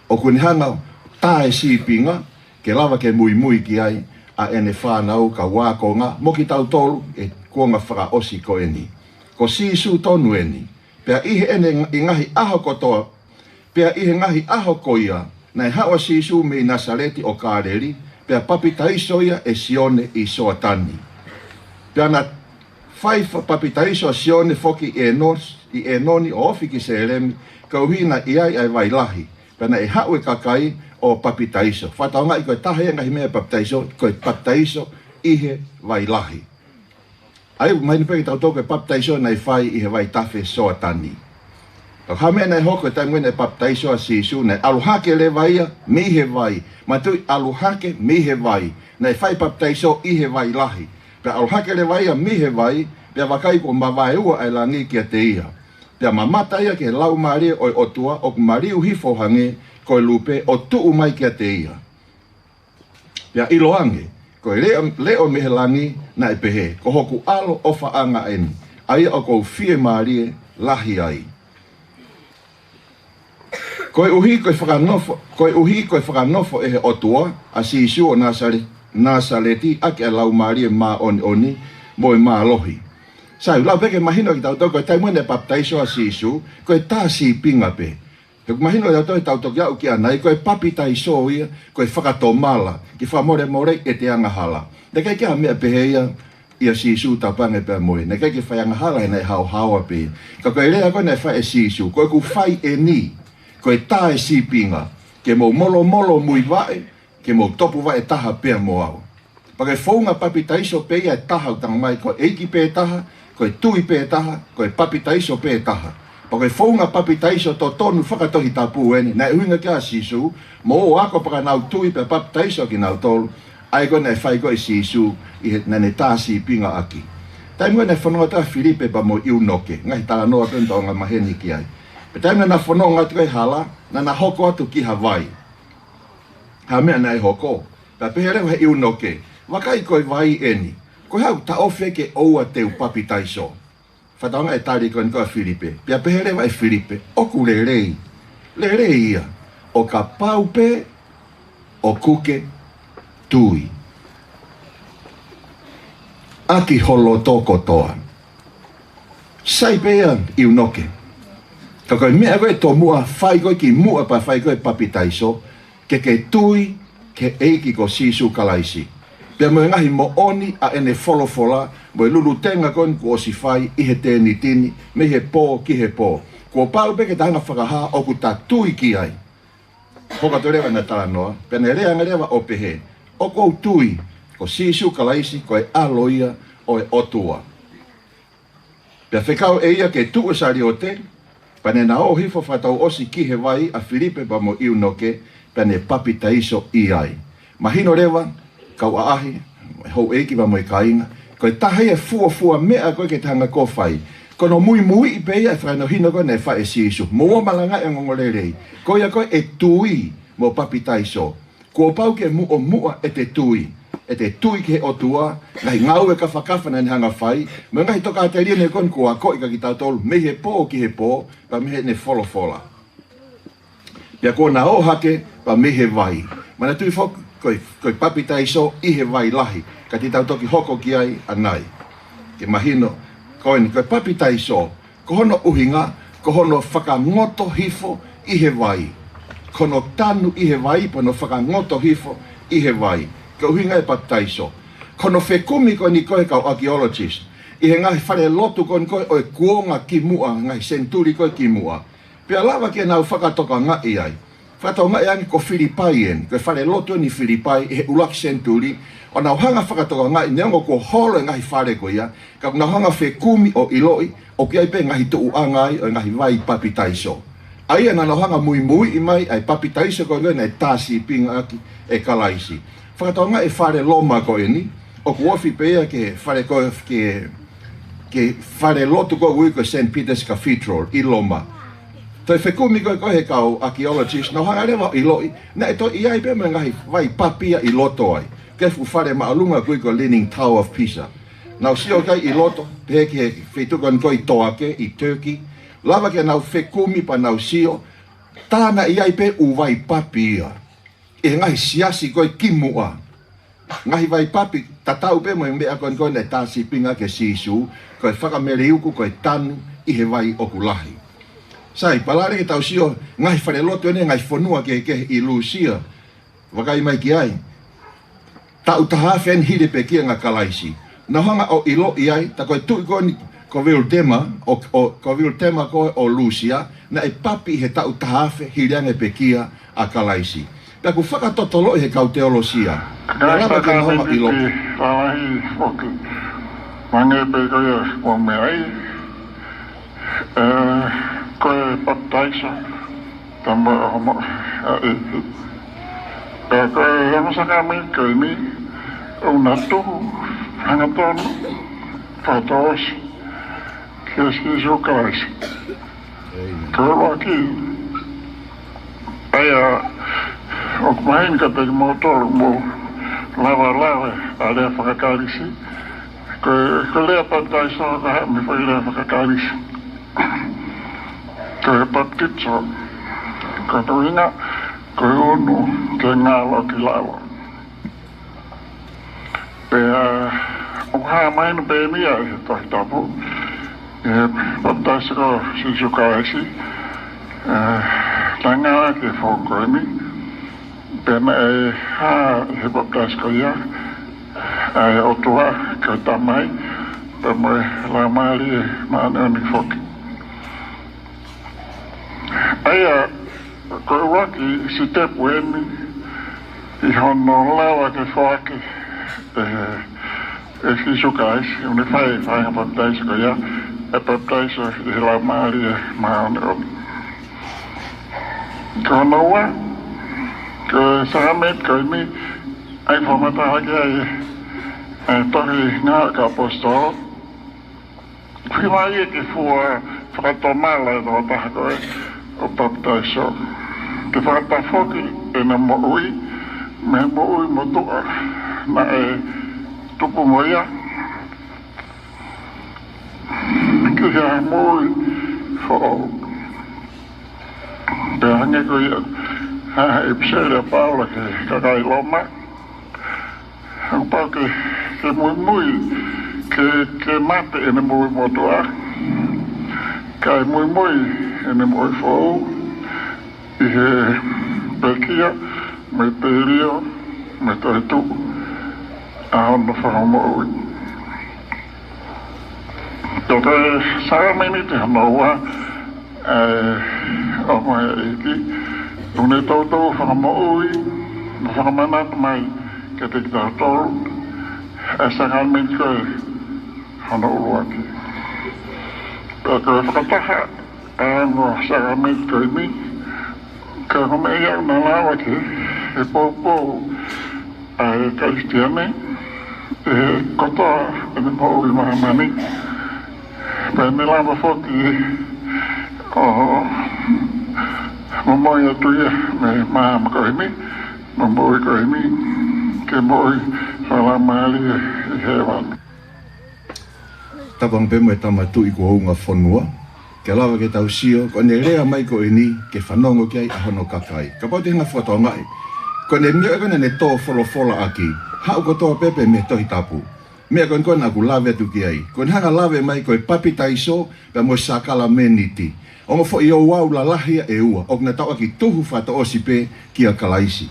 O ku ni hanga tā e sipinga, ke lava ke mui ki ai, a ene whanau ka wakonga, mo ki tau tolu e kuonga whaka osi ko eni. Ko sisu tonu eni, pea ihe ene i ngahi aho kotoa, pea ihe ngahi aho ko ia, na e hawa sisu me i Nasareti o Kāreri, pea papi taiso ia e sione i soatani. Piana fai papi taiso sione foki i enoni o ofi ki se elemi, ka uhina i ai vai lahi. Piana e hau e kakai o papi taiso. Whataonga i koe tahe ngahi mea papi taiso, koe papi taiso ihe vai lahi. Ai, mai nipe ki tau tō koe papi taiso nei fai ihe vai tafe soa tani. Ka hamea nei hoko e tai mwene papi taiso a sisu, nei aluhake le vaia, mihe vai. Matui aluhake mihe vai. Nei fai papi taiso ihe vai lahi. Pea aluhake le vai a mihe vai, pea wakai ko mawai ua ai langi kia te ia. Pea mamata ia ke lau maria o otua, o mariu hifo hange, ko lupe o tuu mai kia te ia. Pea iloange, ko leo mihe langi na e pehe, ko hoku alo ofa anga eni, aia o ko fie maria lahi ai. Koe uhi koe whakanofo e he otua, a sisu o Nasareti ake a lau maria ma oni mo e maa lohi. Sai lau peke mahino ki tau ko tai mone baptaiso a sisu ko ta si pinga pe. Ko mahino tau tau to ya ki ana ko baptaiso ia ko whakato mala ki fa more e te anga hala. Ne kai kia me pe ia ia sisu ta pange pe moe. Ne kai ki fa anga hala nei hau pe. Ka ko ele ko nei fa e sisu ko ku fai e ni ko ta e si pinga ke mo molo mui vai ke mo topu vai taha pe mo au. Pake fonga baptaiso pe ia taha tang mai ko eiki pe taha koe tui pē taha, koe papitaiso pē taha. Pa koe whaunga papitaiso to tonu whakatohi tapu ene, nei uinga kia sisu, mo o ako paka nau tui pē papitaiso ki nau tolu, ai koe nei whai koe sisu, i he nene tāsi pinga aki. Tai mua nei whanonga tā Filipe pa mo iunoke, ngahi tala noa penta o ngā maheni ki ai. Pe tai mua na whanonga atu koe hala, na na hoko atu ki Hawaii. Ha mea nei hoko, pa pehereu he iunoke, wakai koe vai eni, ko hau ta ofe ke oua teu papitaiso. Whataonga e tari koe nikoa Filipe. Pia pehere wa e Filipe. Oku le rei. Le rei ia. O ka paupe, o kuke, tui. Aki holo toko toa. Sai pea iu noke. Ka koe mea koe to mua, whai koe ki mua pa whai koe papitaiso, ke tui, ke eiki ko sisu kalaisi. Pea mo ngahi mo oni a ene wholofola, mo e lulu tenga kon ko o si whai i he tēni tini, me he pō ki he pō. Ko pāu peke tanga whakaha o ku tā tui ki ai. Hoka to rewa na tala noa, pea ne rea rewa o pehe. O kou tui, ko sisu kalaisi, ko e aloia o e otua. Pea whekau e ia ke tuu sari o te, pa ne na o hifo whatau osi ki he wai a Filipe pa mo iu noke, pea ne papitaiso i ai. Mahino rewa, kau aahi, hou eiki wa moi kainga, koe tahai e fua mea koe ke tanga ko whai. Kono mui i peia e whaino hino koe ne whae sisu. Mua malanga e ngongorerei. Koe a koe e tui mo papitaiso. Kua pau ke mua e te tui. E te tui ke o tua, ngahi ngau e ka whakafa na hanga whai, me ngahi toka te ria ne kon kua koe ka ki tau tolu, me he pō ki he pō, pa me he ne wholofola. Pia ko na o hake, pa me he vai. Mana tui whoku, koe papitaiso i he vai lahi, ka ti tau toki hoko ki ai anai. Ke mahino, koe papitaiso, ko hono uhinga, ko hono whakangoto hifo i he vai. Kono tanu i he vai, pono whakangoto hifo i he vai. Ka uhinga e papitaiso. Kono whekumi koe ni koe kau archaeologist, i he ngahi whare lotu koe o e kuonga ki mua, ngahi senturi koe ki mua. Pea lawa ke nau whakatoka ngai ai. Whakatau ngai angi ko Filipaien, koe whare lotu ni Filipai, he ulaki senturi, o nau hanga whakatoka ngai, neongo ko holo e ngahi whare koe ia, ka nau hanga whekumi o iloi, o ki ai pe ngahi tuu angai, o ngahi vai papitaiso. Aia na nau hanga mui i mai, ai papitaiso koe koe nei tāsi pinga aki e kalaisi. Whakatau ngai e whare loma koe ni, o kuofi pea ke whare koe ke whare lotu koe ui koe St. Peter's Cathedral i Loma. Toi whekumi koe koe he kau archaeologist, nau hanga rewa i loi, na e to i ai pe me ngahi vai papia i loto ai. Kefu whare maalunga koe koe Leaning Tower of Pisa. Nau sio kai i loto, pe ke whetukan koe i Toake, i Turkey, lava ke nau whekumi pa nau sio, tāna i ai pe u vai papia. E ngahi siasi koe kimua. Ngahi vai papi, tatau pe mo e mea koe ne tāsi pinga ke sisu, koe whakamere uku koe tanu i he vai okulahi. Sai, palare ke tau sio, ngahi whare loto ene, ngahi whanua ke i Lucia. Wakai mai ki ai. Tau tahawhi en hire pe kia ngā kalaisi. Nā hanga o ilo i ai, ta koe tui koe ni ko Viltema, ko Viltema koe o Lucia, na e papi he tau tahawhi hireange pe kia a kalaisi. Pea ku whakatotolo i he kau teolosia. Nā rapa ke hanga ilo. Tāwahi oki. Mange pe koe o me ai. Koe papitaiso. Tambo homo a eki. Pea koe yamasaka mi koe mi. Unatu. Hangatonu. Whatoos. Kia sisu kalaisi. Koe waki. Aia. O kumahin ka peki motor mo lava a lea whakakarisi. Ko lea papitaiso ka hemi whai lea whakakarisi. Ko he papititso. Ko tuinga, ko unu ke ngālo ki lawa. Pea o mai no bemia e to tapu e fantastico si giocasse tanga che foco mi per me e fantastico ya ai otua che tamai per me la mari ma non mi foco ai ko waki si te pueni i hono lawa che foco e si giocais un fai a fantastico ya e fantastico e la mari ma non Konoa, ke samet ke mi ai formata lagi ai tori na ka posto. Prima che fu tomare la roba o papta so. Che fatta fuochi e na moi moto na tupu moia. Che ja moi fo Hanya ko ipsele Paula que loma un po que muy que mate en muy motoa que muy en muy fo y pequia me perio me tu a uno formo entonces sabe me te no o mai iki une toto famoi famana mai que te toto essa realmente que hano uaki pero fataha no realmente que mi que como ella na lava que e popo cristiane koto en mo mamani per me lava foki Mamãe, eu tô aí, mamãe, corre-me, mamãe, corre-me, que mãe, fala mal e revan. Tapang pe mo tamatu I ko hunga fonua, ke lawa ke tau sio, ko ne rea mai ko ini, ke whanongo ki ai ahono kakai. Ka pau te hinga whato ngai, ko ne mio e ne tō fola aki, hau ko tō pepe me tohi tapu. Mea koen koen aku lawe atu ki ai, koen hanga lawe mai koe papita iso, pe mo sakala meniti. Ongo fo I o wau la lahia e ua, ok na tau aki tuhu whata osi pe ki a kalaisi.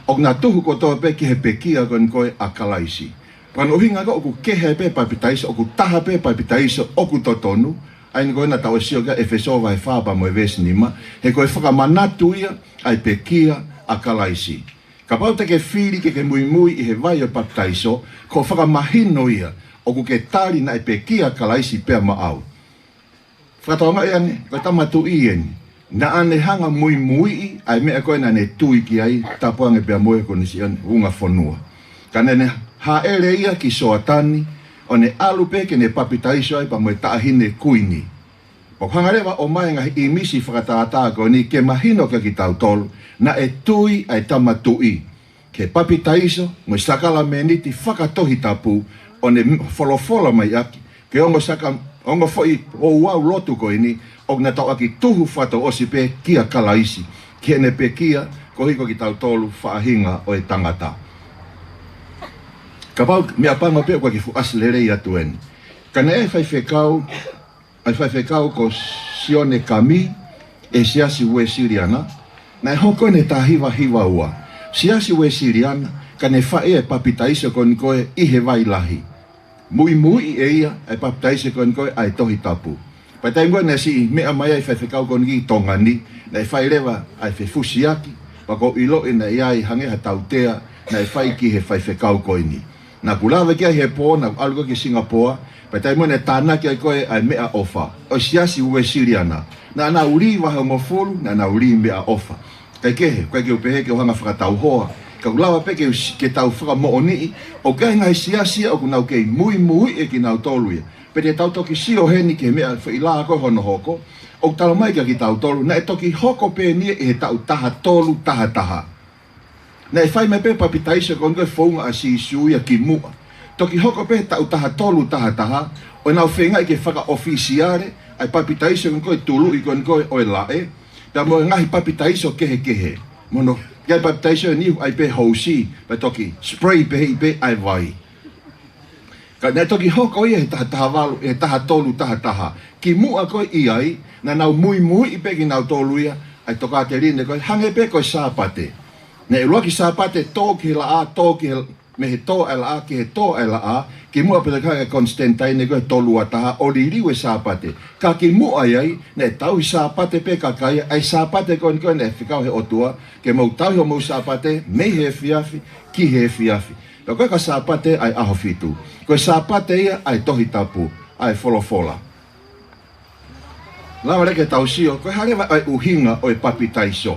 Ok na tuhu ko toa pe ki he pe ki a koen koe a kalaisi. Pano hinga ka oku kehe pe papitaiso, oku taha pe papitaiso, oku totonu, aini koe na tau sio ka e fesova he whapa mo e vesi nima, he koe whakamanatu ia ai pe ki a kalaisi. Ka pau te ke whiri ke mui I he vai o papitaiso, ko whakamahino ia, oku ke tari na e pe ki a kalaisi pe ma au. Whakataonga ane, koe tamatu I eni. Na ane hanga mui ai mea koe na ne tui ki ai, tapuange pia moe kone si ane unga whanua. Ka nene ha ere ia ki soatani, o ne alupe ke ne papitaiso ai pa moe taahine kuini. O hangarewa o mai ngahi I misi whakataata ko ni ke mahino ka ki tau tolu, na e tui ai tamatu I. Ke papitaiso, moe sakala meniti whakatohi tapu, o ne wholofola mai aki, ke ongo Ongo foi o wau lotu ko ini, o na tau aki tuhu whato osi pe kia kalaisi. Ke ne pe kia, ko hiko ki tau tolu whaahinga o e tangata. Ka pau, mea panga pe kwa ki fu asilere I atu eni. Ka ne e whaiwhekau ko sione kami, e siasi ue siriana, na e hoko ne ta hiwa ua. Siasi ue siriana, ka ne whae e papitaiso kon koe I he vai lahi. Mui e ia ai papitaise kon koe ai tohi tapu. Pai taimua na si mea mai ai whaiwhekau kon ki tongani, na e whairewa ai whewhusiaki, wako ilo e na iai hange ha tautea, na e whai ki he whaiwhekau koe ni. Na kulawe ki ai he pō, na algo ki Singapore, pai taimua na tāna ki ai koe ai mea ofa. O siasi ue siriana, na ana uri waha ngofolu, na ana uri mea ofa. Kai kehe, koe ke upehe ke ohanga whakatau hoa, ka ulawa pe ke tau whakamooni o kai ngai siasia o kunau kei mui e ki nau tolu ia. Pe te tau toki sio heni ke mea whaila ako hono hoko, o talo mai ki tau tolu, na e toki hoko pe nia e he tau taha tolu taha. Na e whai mai pe papitaisa kon koe whaunga a si suia ki mua. Toki hoko pe tau taha tolu taha, o nau whenga I ke whaka ofisiare, ai papitaisa kon koe tulu I kon koe oe lae, ta mo ngahi papitaisa kehe. Mono, Kai papitaisa ni ai pe housi, pe toki spray pe ai vai. Ka nei toki hoko ia he taha walu, he taha tolu, taha. Ki mua koe iai, na nau mui i peki nau tolu ia, ai toka te rine koe, hange pe koe sāpate. Ne e luaki sāpate tōki la a, tōki me he tō e la a, ki he tō e la a, ki mua pete kaka Konstantaine koe tolu a taha, o ririwe sāpate. Ka ki mua iai, ne tau i sāpate pe kakaya, ai sāpate koe ne whikau he otua, ke mau tau ho mau sāpate, mei he fiafi, ki he fiafi. Ka koe ka sāpate ai aho fitu. Koe sāpate ia ai tohi tapu, ai folofola. Lawa reke tau sio, koe harewa ai uhinga o e papi taiso.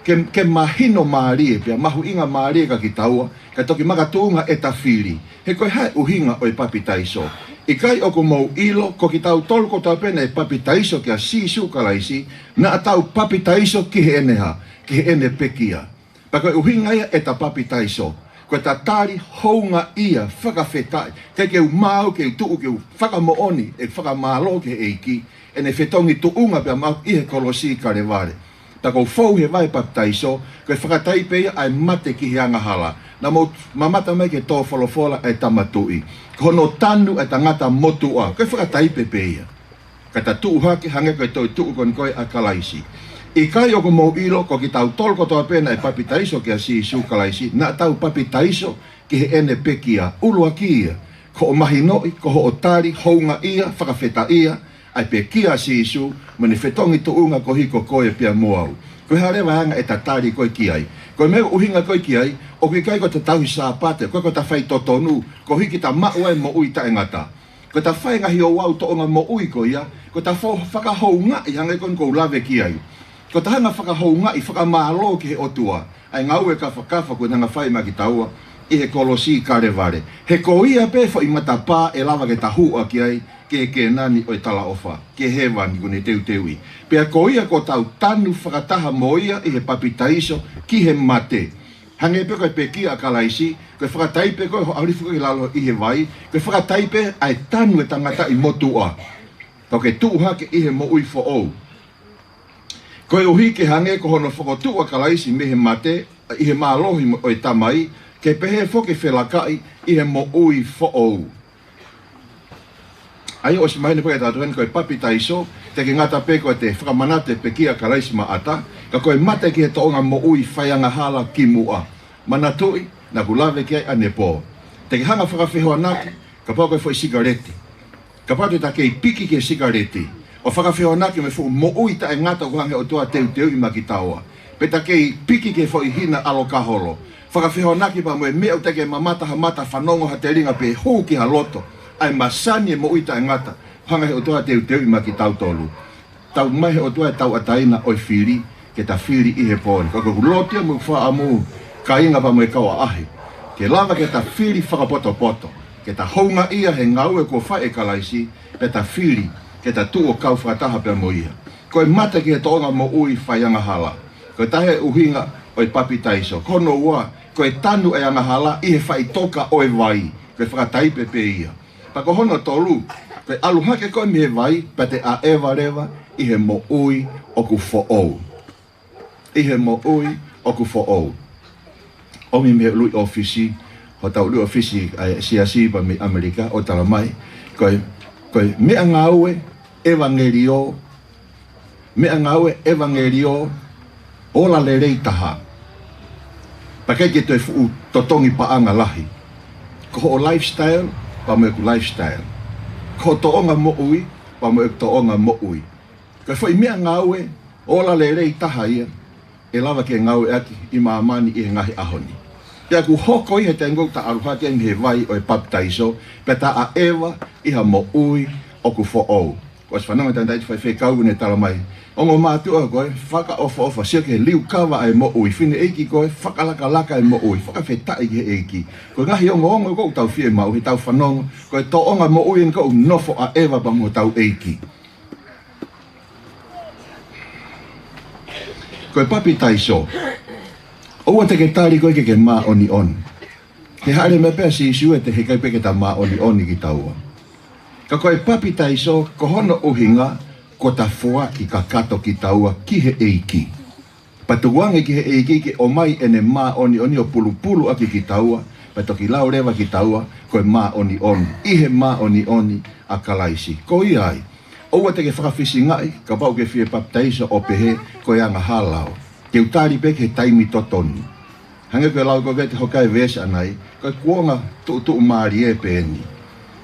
Ke mahino maarie, pia mahu inga maarie ka ki taua, ka toki maka tuunga e tawhiri. He koe hai uhinga o e papi taiso. I kai oko mau ilo, ko ki tau tolko tau pena e papi taiso kia sisu kalaisi, na atau papi taiso ki he eneha, ki he ene pekia. Pa koe uhinga ia e ta papi taiso. Koe ta tari hounga ia whakawhetai, keu mau, keu tuu, keu whakamooni, e whakamalo ke eiki, ene whetongi tuunga pia mau ihe kolosi kare ware. Ta kou fau he vai paptaiso, koe whakataipe ai mate ki he angahala. Na mamata mai ke tō wholofola ai tamatui. Kono tanu ai tangata motua, koe whakataipe pe ia. Ka ta tuu hake hange koe toi tuu kon koe a kalaisi. I kai oko mau ilo, ko ki tau tolko toa pena e papitaiso kia si su kalaisi, na tau papitaiso ki he ene pekia, ulua ki ia. Ko o mahinoi, ko ho o tari, hounga ia, whakawheta ia, ai pe kia si su, mani whetongi tuunga ko hiko koe pia moau. Koe harewa hanga e tatari koe ki ai. Koe mea uhinga koe ki ai, o ki kai ko te tauhi sāpate, koe ko ta whai totonu, ko hiki ta maua e mo ui ta engata. Ko ta whai ngahi o wau to onga mo ui ko ia, ko ta whakahounga i hanga kon kou lave ki ai. Ko ta hanga whakahounga i whakamālo ki he otua, ai ngau e ka whakafa ko hanga whai maki taua, i he kolosi karevare. He ko ia pefo i matapā e lava ke tahua ki ai, ke nani o i tala ofa, ke hewa ni kone teu teui. Pea ko ia ko tau tanu whakataha mo ia i he papitaiso ki he mate. Hange pe koe pe kia kalaisi, koe whakataipe koe ho aurifu koe lalo i he vai, koe whakataipe ai tanu e tangata i motua. Tau ke tuuhake i he mo ui fo ou. Koe uhi ke hange ko hono whakotua kalaisi me he mate, i he mālohi o i tamai, ke pehe whoke whelakai i he mo ui fo ou. Ai o si mahine koe tātuhen koe papi taiso, te ke ngata pe koe te whakamanate pe kia kalaisi maata, ka koe mate ki he toonga mo ui whaianga hala ki mua. Manatui, na kulave ki ai ane pō. Te ke hanga whakawhehoa naki, ka pō koe fwoi sigareti. Ka pātu ta kei piki ke sigareti. O whakawhehoa naki me fwoi mo ui ta e ngata kuhange o toa teu i maki taua. Pe ta kei piki ke fwoi hina alo kaholo. Whakawhehoa naki pa moe mea te ke mamata hamata whanongo ha te ringa pe hou ki ha loto. Ai masani e mo ui ta e ngata. Hangahe o toa teu i maki tau tolu. Tau mai o toa tau ataina oi whiri, ke ta whiri i he pōni. Ka kau lotia mu wha amu, ka inga pa moe kaua ahi. Ke lava ke ta whiri whakapoto poto. Ke ta hounga ia he ngau e ko whae kalaisi, pe ta whiri, ke ta tuo kau whakataha pia mo ia. Koe mata ki he toonga mo ui whaianga hala. Koe tahe uhinga oi papi taiso. Kono ua, koe tanu e anga hala, i he whai toka oi vai. Koe whakataipe pe ia. Pako hono tolu, koe aluhake koe mi he vai, pa te a ewa rewa, i he mo ui oku fo ou. I he mo ui oku fo ou. Omi me lui ofisi, ho tau lui ofisi siasi pa mi Amerika, o tala mai, koe mea ngaue evangelio, mea ngaue evangelio, ola le rei taha. Pakai ke toi fuu totongi paanga lahi. Ko o lifestyle, pa mo eku lifestyle. Ko toonga mo ui, pa mo eku toonga mo ui. Koe fwoi mea ngaue, ola le rei taha ia, e lava ke ngaue aki i maamani i he ngahi ahoni. Pea ku hoko i he tengo ta aruhake mi he vai o e paptaiso, pe ta a ewa i ha mo ui oku fo ou. Ko as whananga tanda iti whai kau ne tala mai. Ongo mātua koe, whaka ofa, sia ke liu kawa ai mo ui. Whine eiki koe, whakalaka ai mo ui. Whakawhetai ki he eiki. Koe ngahi ongo kou tau whie mau, he tau whanonga. Koe to onga mo ui en kou nofo a ewa pa mo tau eiki. Koe papi taiso. Oua te ke tāri koe ke mā oni on. He haere me pēr si isu e te he kai peke ta mā oni ki taua. Ka koe papi taiso, ko hono uhinga, ko ta fua ki ka kato ki taua ki he eiki. Patuwange ki he eiki ki o mai ene mā oni o pulu aki ki taua, pa toki lau rewa ki taua, koe mā oni oni. Ihe mā oni oni a kalaisi. Ko ia ai. Oua te ke whakawhisi ngai, ka pau ke whie baptaiso o pehe, koe anga halao. Te utari pe ke taimi totoni. Hange koe lau koe te hokai vesa anai, koe kuonga tu maari e peeni.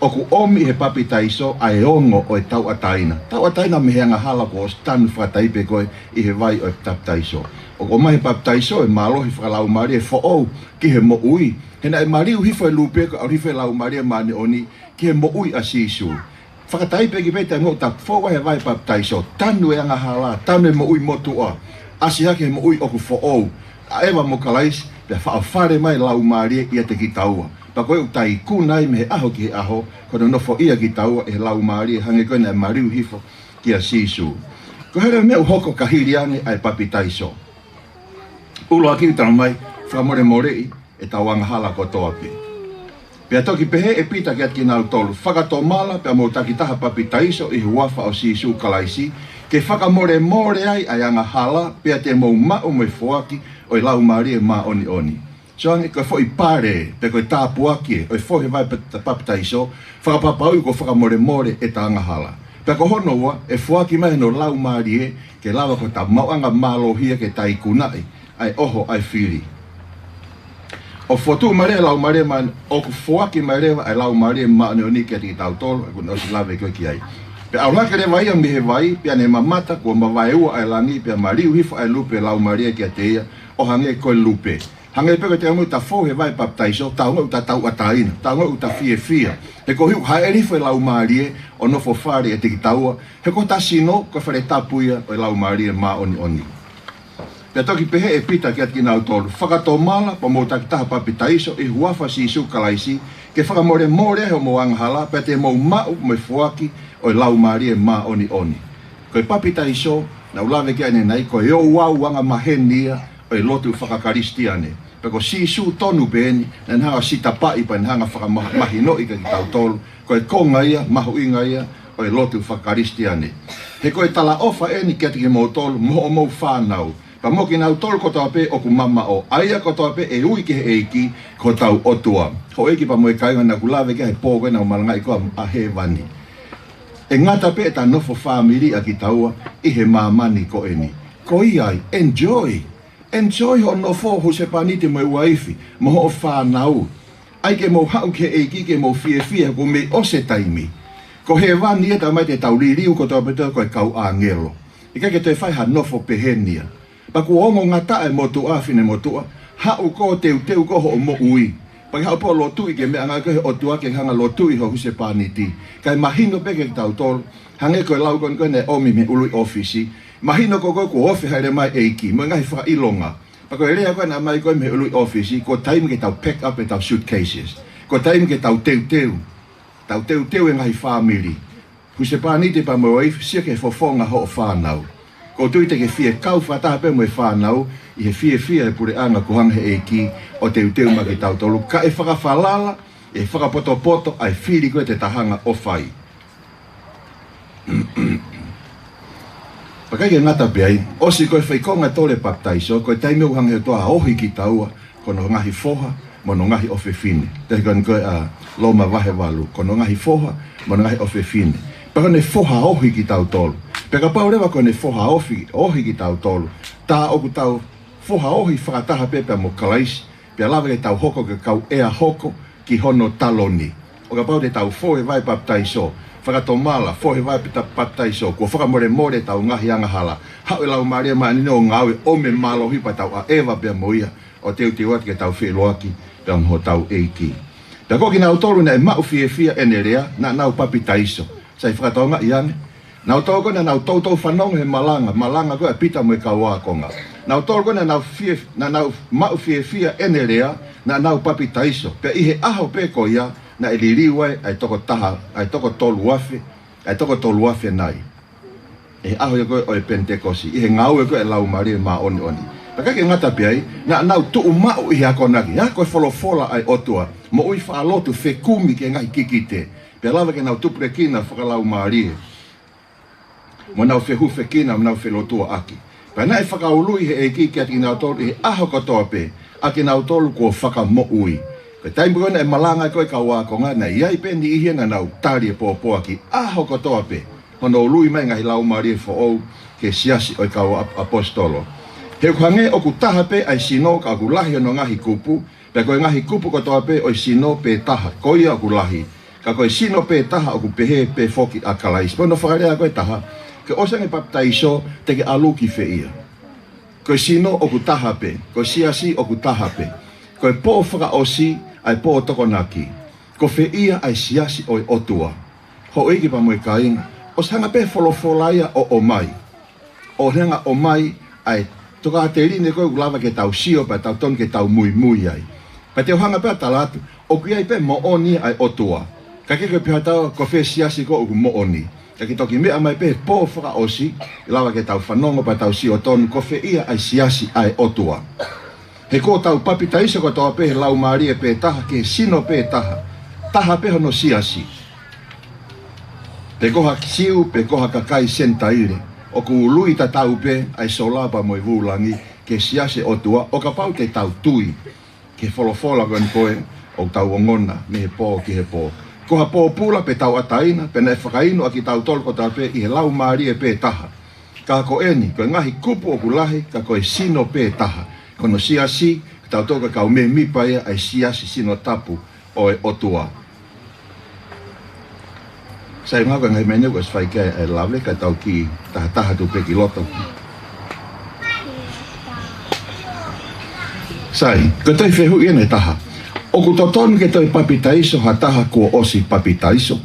O ku omi he papi taiso a e ongo o e tau ataina. Tau ataina me heanga hala ko o stanu whakataipe koe i he vai o e tap taiso. O ko mahi papi taiso e malohi whakalau maari e whoou ki he mo ui. Hena e mariu hifo e lupe ko au hifo e lau maari e mani oni ki he mo ui a sisu. Whakataipe ki peta ngō tak whoa he vai papi taiso. Tanu e anga hala, tanu e mo ui motua. Asi hake he mo ui o ku whoou. A ewa mo kalais, pia whaafare mai lau maari ia te ki taua. Pa koe utai kunai me he aho ki he aho, kono nofo ia ki taua e lau maari hange koe na mariu hifo ki a sisu. Ko here meu hoko kahiriane ai papi taiso. Ulo aki utana mai, whamore morei e tauanga hala ko toape. Pea toki pehe e pita ki atki nau tolu. Whakato mala pea mo taki taha papi taiso i huafa o sisu kalaisi. Ke whakamore more ai ai anga hala pea te mou mao me fuaki o i lau maari e ma oni oni. So ange koe fo i pare, pe koe tāpu aki o i fo he vai papi taiso, whakapapau ko whakamore more e ta anga hala. Pe ko hono ua, e fuaki mai no lau maari e, ke lawa ko ta mauanga malohia ke tai kunai, ai oho ai whiri. O fotu mare lau mare man, o ku fuaki mare ai lau mare ma ne oni ke ti tau tolo, ko no si lave koe ki ai. Pe au hake re vai mi he vai, pe ane mamata ko mawai ua ai langi, pe mariu hifo ai lupe lau mare ki a teia, o hange koe lupe. Hange peko te amu ta fo he vai pap taiso, tau ngau ta tau ataina, tau ngau ta fia. He ko hiu hae rifo e lau maari o no fo whare e te ki taua, he ko ta sino, ko whare tapuia o lau maari ma oni oni. Pea toki pehe e pita ki atki nau tolu, whakato mala, pa mo taki taha papi taiso, i huafa si isu kalaisi, ke whakamore more he o mo anghala, pea te mo mau me fuaki o lau maari ma oni oni. Koe papi taiso, na ulave ki ane nei, ko eo wau anga mahenia, o i lotu whakakaristiane. Peko si su tonu beni, na nhanga sita pai pa nhanga whakamahino i ka ki tau tolu, koe konga ia, mahu inga ia, o i lotu whakakaristiane. He koe tala ofa eni kia tiki mo tolu, mo o mou whanau. Pa mo ki nau tolu ko toa pe o ku mama o aia ko toa pe e ui ki he eiki ko tau otua. Ho eiki pa mo e kainga na kulave ki he pōkoe na umarangai ko a he vani. E ngata pe e ta nofo whamiri a ki taua i he mamani ko eni. Ko iai, enjoy! Enjoy ho no fo ho se panite mo waifi mo ho whanau. Ai ke mo hau ke eiki ke mo fie ko me o se taimi. Ko he vani e ta mai te tau ririu ko toa pe toa ko e kau a ngelo. Ika ke te whai ha nofo pehenia. Pa ku ongo ngata e motua fine motua, hau ko teu ko ho mo ui. Pa hau po lotu i ke me anga ke o tua ke hanga lotu i ho se paniti. Kai mahino pe ke tau tol, hange ko lau kon ne omi me ului ofisi. Mahino ko ofi haere mai eiki, mo ngai whaka ilonga. Pa ko rea koe na mai koe me ului ofisi, ko taimi ke tau pack up e tau suitcases. Ko taimi ke tau teu. Tau teu e ngai family. Ku se paniti pa mo waif, sia ke fofonga ho o whanau. Ko tui te ke fie kau whataha pe mo e whanau, i he fie e pure anga kuhang he eiki, o teu ma ke tau tolu. Ka e whakawhalala, e whakapoto, ai whiri koe te tahanga o whai. Pakai ke ngata pe ai, osi koe whaikonga tole paptaiso, koe taime uhang he toa ohi ki taua, kono ngahi foha, mono ngahi ofe fine. Te kon koe a loma wahe walu, kono ngahi foha, mono ngahi ofe fine. Paka ne foha ohi ki tau tolu. Peka pau rewa koe ne foha ohi ki tau tolu. Tā oku tau foha ohi whakataha pepe mo kalaisi, pia lawa ke tau hoko ke kau ea hoko ki hono taloni. O ka pau te tau fohe vai paptaiso, whakatomala, fohe vai paptaiso, kua whakamore more tau ngahi anga hala. Hau e lau maria maani no ngawe ome malohi pa tau a ewa pia moia, o teu ati ke tau whiloaki, pia mho tau eiki. Pia koki nau tolu na e mau fia ene rea, na nau papitaiso. Sai whakatonga iane. Nau toko na nau tautou whanong he malanga koe a pita mo e kauakonga. Nau toko na nau mau fia ene rea, na nau papitaiso. Pia ihe aho pe ko ia, na e liriwai ai toko taha, ai toko tolu afe nai. E aho e koe o e pentekosi, ihe ngau e koe e lau maria ma oni. Paka ke ngata piai, na nau tuu mau ihe akonaki, ya koe folofola ai otua, mo ui whaalotu whekumi ke ngai kikite. Pia lawa ke nau tuprekina whakalau maria. Mo nau whekina, mo nau whelotua aki. Pia na e whakaului he e ki ati nau tolu, he aho katoa pe, aki nau tolu kua whaka mo ui. Pe tai mbuona e malanga koe ka wā konga na iai pe ni ihia na nau tari e pōpoa ki aho kotoa pe. Hono lui mai ngai lau marie fo ou ke siasi o ka apostolo. He kuhange o ku taha pe ai sino ka ku lahi no ngahi kupu. Pe koe ngahi kupu kotoa pe o sino pe taha. Koia o ku lahi. Ka koe sino pe taha o ku pehe pe foki a kalais. Pono whakarea koe taha. Ke osange paptaiso te ke aluki fe ia. Koe sino o ku taha pe. Koe siasi o ku taha pe. Koe po whaka osi ai po toko naki. Ko fe ia ai siasi o otua. Ho eiki pa moe kainga. O sanga pe folofolaia o mai. O henga o mai ai toka te rine koe ulava ke tau sio pa tau ton ke tau mui mui ai. Pa te ohanga pe talatu. O kui ai pe mo oni ai otua. Ka ke koe pihatau ko fe siasi ko uku mo oni. Ka ki toki mea mai pe po whaka osi. Lava ke tau whanongo pa tau sio ton. Ko fe ia ai siasi ai otua. He ko tau papita iso ko toa pe he lau maari e pe taha ke sino pe taha. Taha pe hono siasi. Pe koha siu, pe koha kakai sentaire. O ku ului ta tau pe ai solapa moi vulangi ke siase otua o ka pau te tau tui. Ke folofola kon koe o tau ongona me he po ki he po. Koha po pula pe tau ataina pe na e whakaino a ki tau tolko ta pe i he lau maari e pe taha. Ka ko eni, koe ngahi kupu o ku lahi ka koe sino pe taha. Kono siasi, tau toka kau me mipa ia ai siasi sino tapu o e otua. Sai ngā koe ngai mene koe swai kia e lawle ka tau ki taha tu pe ki loto. Sai, ko toi whehu ia nei taha. O ku toton ke toi papitaiso ha taha kua osi papitaiso.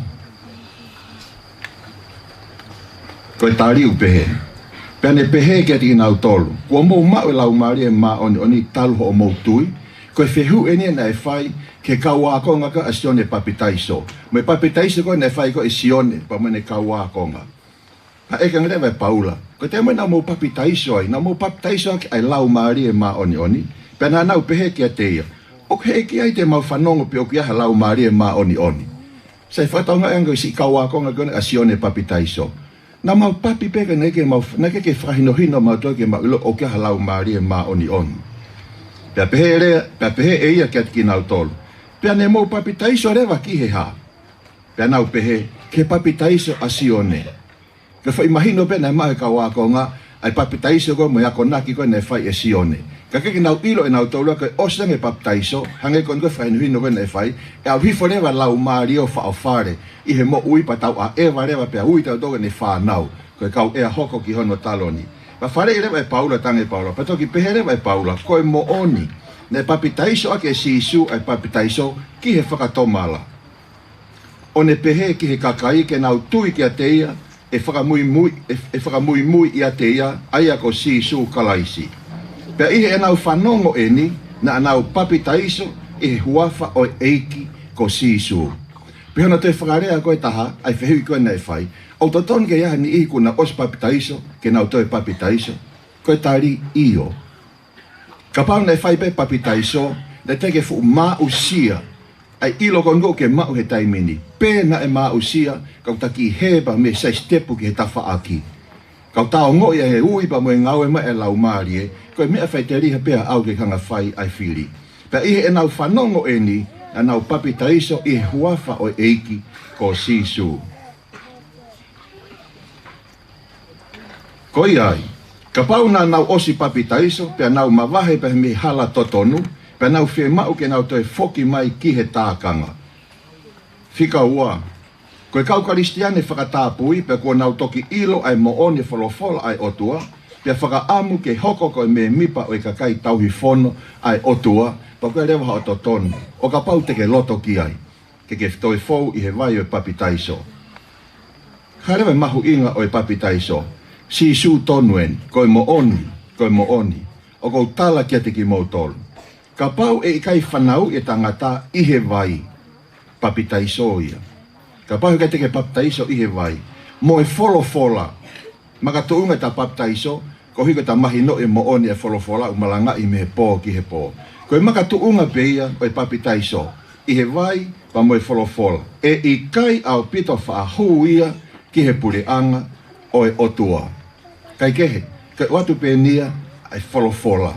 Koe tariu pehe. Pene pehe ke tiki nau tolu. Kua mou mau e lau maari e maa oni talu ho o mou tui. Koe whehu e nia na e whai ke kaua konga ka a sione papitaiso. Mai papitaiso koe na e whai ko e sione pa mene kaua konga. Ha eka ngerewa e paula. Koe te mai na mou papitaiso ai. Na mou papitaiso ai ai lau maari e maa oni. Pena nau pehe ke a teia. O ke eki ai te mau whanongo pe o ki aha lau maari e maa oni. Sai whataunga e ango si kaua konga koe a sione papitaiso. Na mau papi peka neke ke whahinohino mau toi ke mau ilo o kia halau maari e maa oni. Pea pehe e ia kia tiki nau tolu. Pea ne mau papi taiso rewa ki he ha. Pea nau pehe ke papi taiso a sione. Ke whaimahino pe na mahe ka wakonga ai papi taiso ko mo yako naki ko ne whai e sione. Ka keke nau ilo e nau tolu ke osange papi taiso hange kon ko whainohino ko ne whai e au hifo rewa lau maari o whaofare. I he mo ui pa tau a ewa rewa pe a ui tau toga ne whanau. Koe kau ea hoko ki hono taloni. Pa whare rewa e paula tange paula. Pa toki pehe rewa e paula. Koe mo oni. Ne papitaiso ake sisu ai papitaiso ki he whakatomala. O ne pehe ki he kakai ke nau tui ki a teia e whakamui mui i a teia ai ako sisu kalaisi. Pea ihe e nau whanongo eni na nau papitaiso i he huafa o eiki ko sisu. Pihona te whakarea koe taha, ai whehui koe nei whai. O toton ke iaha ni iku na os papitaiso, ke nau toi papitaiso. Koe tari iyo. Ka pau nei whai pe papitaiso, ne teke fu maa usia. Ai ilo kongo ke mau he taimini. Pena e maa usia, kau taki heba me sai stepu ki he tafa aki. Kau tau ngoi he ui pa moe ngau e ma e lau maarie, koe mea whai te riha pea au ke kanga whai ai whiri. Pea ihe e nau whanongo e ni, na nau papitaiso i huafa o eiki ko sisu. Koi ai, ka pau na nau osi papitaiso, pea nau mawahe pe me hala totonu, pea nau whe mau ke nau toi foki mai ki he tākanga. Whika ua, koe kau karistiane whakatāpui, pea kua nau toki ilo ai mo oni wholofola ai otua, pea whakaamu ke hoko koe me mipa o i kakai tauhi fono ai otua, pa koe rewa hao totonu, o ka pau te ke loto ki ai, ke toi fou i he vai o e papitaiso. Ka rewa mahu inga o e papitaiso, si su tonuen, koe mo oni, o kou tala kia te ki mou tolu. Ka pau e i kai whanau i tangata i he vai, papitaiso ia. Ka pau kai te ke papitaiso i he vai, mo e folofola, maka tuunga ta papitaiso, ko hiko ta mahi no e mo oni e folofola, umalanga i me he pō ki he pō. Koe maka tuunga peia o e papitaiso, i he vai pa mo e folofola. E i kai au pito whaahu ia ki he pureanga o e otua. Kai kehe, kai watu pe nia ai folofola.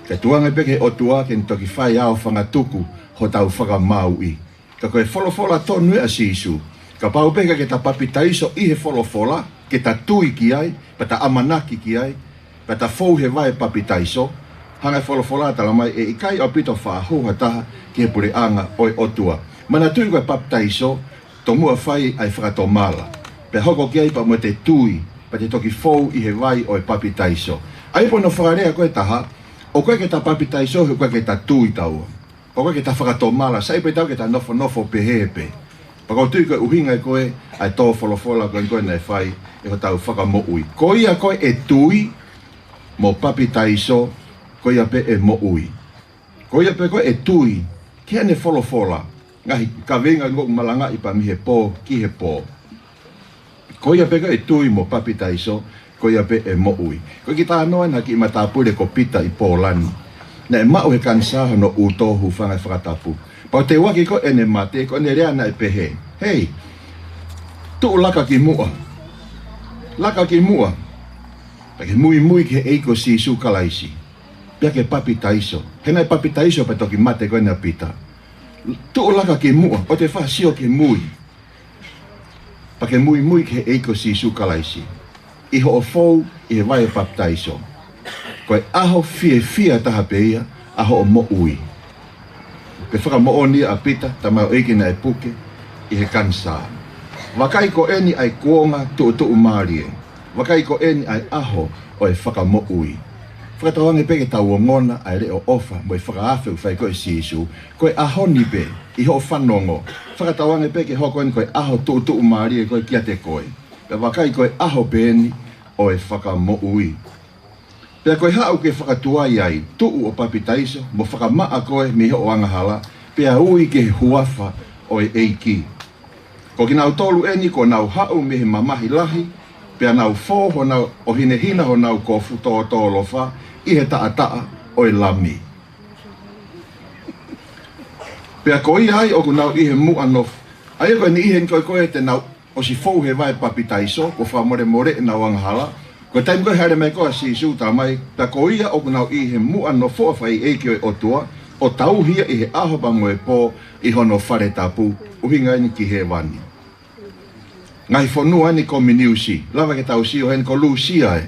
Ka tuanga peke o tua ke toki whai ao whangatuku ho tau whakamaui. Ka koe wholofola tonu a sisu. Ka pau peka ke ta papitaiso i he wholofola, ke ta tui ki ai, pa ta amanaki ki ai, pa ta fou he vai papitaiso, hanga wholofola tala mai e ikai o pito whaahuha taha ki he pure anga oi o tua. Mana tui koe papitaiso, to mua whai ai whakatomala. Pe hoko ki ai pa mo te tui, pa te toki fou i he vai oi papitaiso. Ai pono whakarea koe taha, o koe ke ta papitaiso, he koe ke ta tui taua. O koe ke ta whakatomala, sai pe tau ke ta nofo pehepe. Pako tui koe uhinga koe, ai tō wholofola koe nei whai, e ho tau whakamoui. Ko ia koe e tui, mo papitaiso, ko ia pe e moui. Ko ia pe koe e tui, ki ane wholofola, ngahi ka venga ngok malanga i pa mi he pō, ki he pō. Ko ia pe koe e tui mo papitaiso, ko ia pe e moui. Ko ki tā noa na ki ima tāpure ko pita i pōlani. Na e mau he kansaha no utohu whangai whakatapu. Pau te waki ko ene mate, ko ene rea na e pehe. Hei, tuu laka ki mua. Laka ki mua. Pake mui ke eiko si su kalaisi. Pia ke papitaiso. Hena e papitaiso pa toki mate ko ene pita. Tuu laka ki mua. O te wha sio ke mui. Pake mui ke eiko si su kalaisi. Iho o fou, i he vai e papitaiso. Koe aho fia taha peia, aho o mo ui. Ke whaka mo oni a pita, tamau eiki na e puke, i he kansa. Wakai ko eni ai kuonga tu marie. Wakai ko eni ai aho o e whaka mo ui. Whakatawange peke tau o ngona ai reo ofa, mo e whaka awhi u whai koe sisu, koe aho ni pe, i ho whanongo. Whakatawange peke hoko eni koe aho tu marie koe kia te koe. Pe wakai koe aho pe eni o e whaka mo ui. Pea koe hau ke whakatuai ai, tuu o papitaiso, mo whakamaa koe mi ho angahala, pea ui ke huafa o e eiki. Ko ki nau tolu eni ko nau hau me he mamahi lahi, pea nau fō ho nau o hinehina ho nau ko futo o tōlofa, i he taa o e lami. Pea ko i ai o ku nau i he mua nof, ai koe ni i he koe te nau o si fōu he vai papitaiso, ko whamore nau angahala, ko taim koe haere mai koa si suta mai, ta ko ia o kunau i he mua no whai eiki o otua, o tau hia i he aho bango e pō i hono whare tapu, uhinga ni ki he wani. Ngai whanua ni ko miniusi, lawa ke tau si o hen ko lusia e.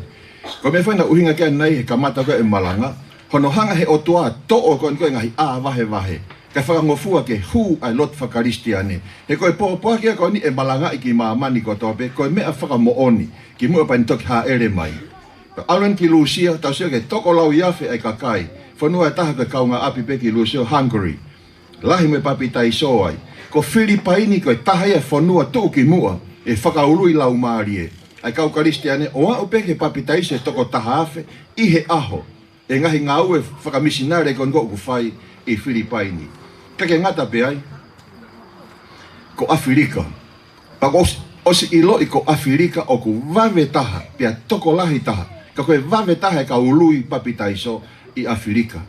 Ko me whaina uhinga kia nei he kamata koe e malanga, hono hanga he otua to o koe ngahi a wahe. Ka whakangofua ke hu ai lot whakaristiane. He koe pōpua kia koe ni e malanga i ki maamani ko tope, koe mea whakamooni, ki mua pa ni toki ha ere mai. Alan ki Lucia, tau sio ke toko lau iafe ai kakai, whanua e taha koe kaunga api pe ki Lucia, Hungary. Lahi me papitai so ai. Ko Filipaini koe taha ia whanua tuu ki mua, e whakaului lau maarie. Ai kau karistiane, o au pe ke papitai se toko taha afe, i he aho. E ngahi ngau e whakamisinare kon goku whai i Filipaini. Kake ngata pe ai, ko Afrika. Pako osi ilo i ko Afrika o ku vave taha, pia toko lahi taha. Ka koe vave taha e ka ului papitaiso i Afrika.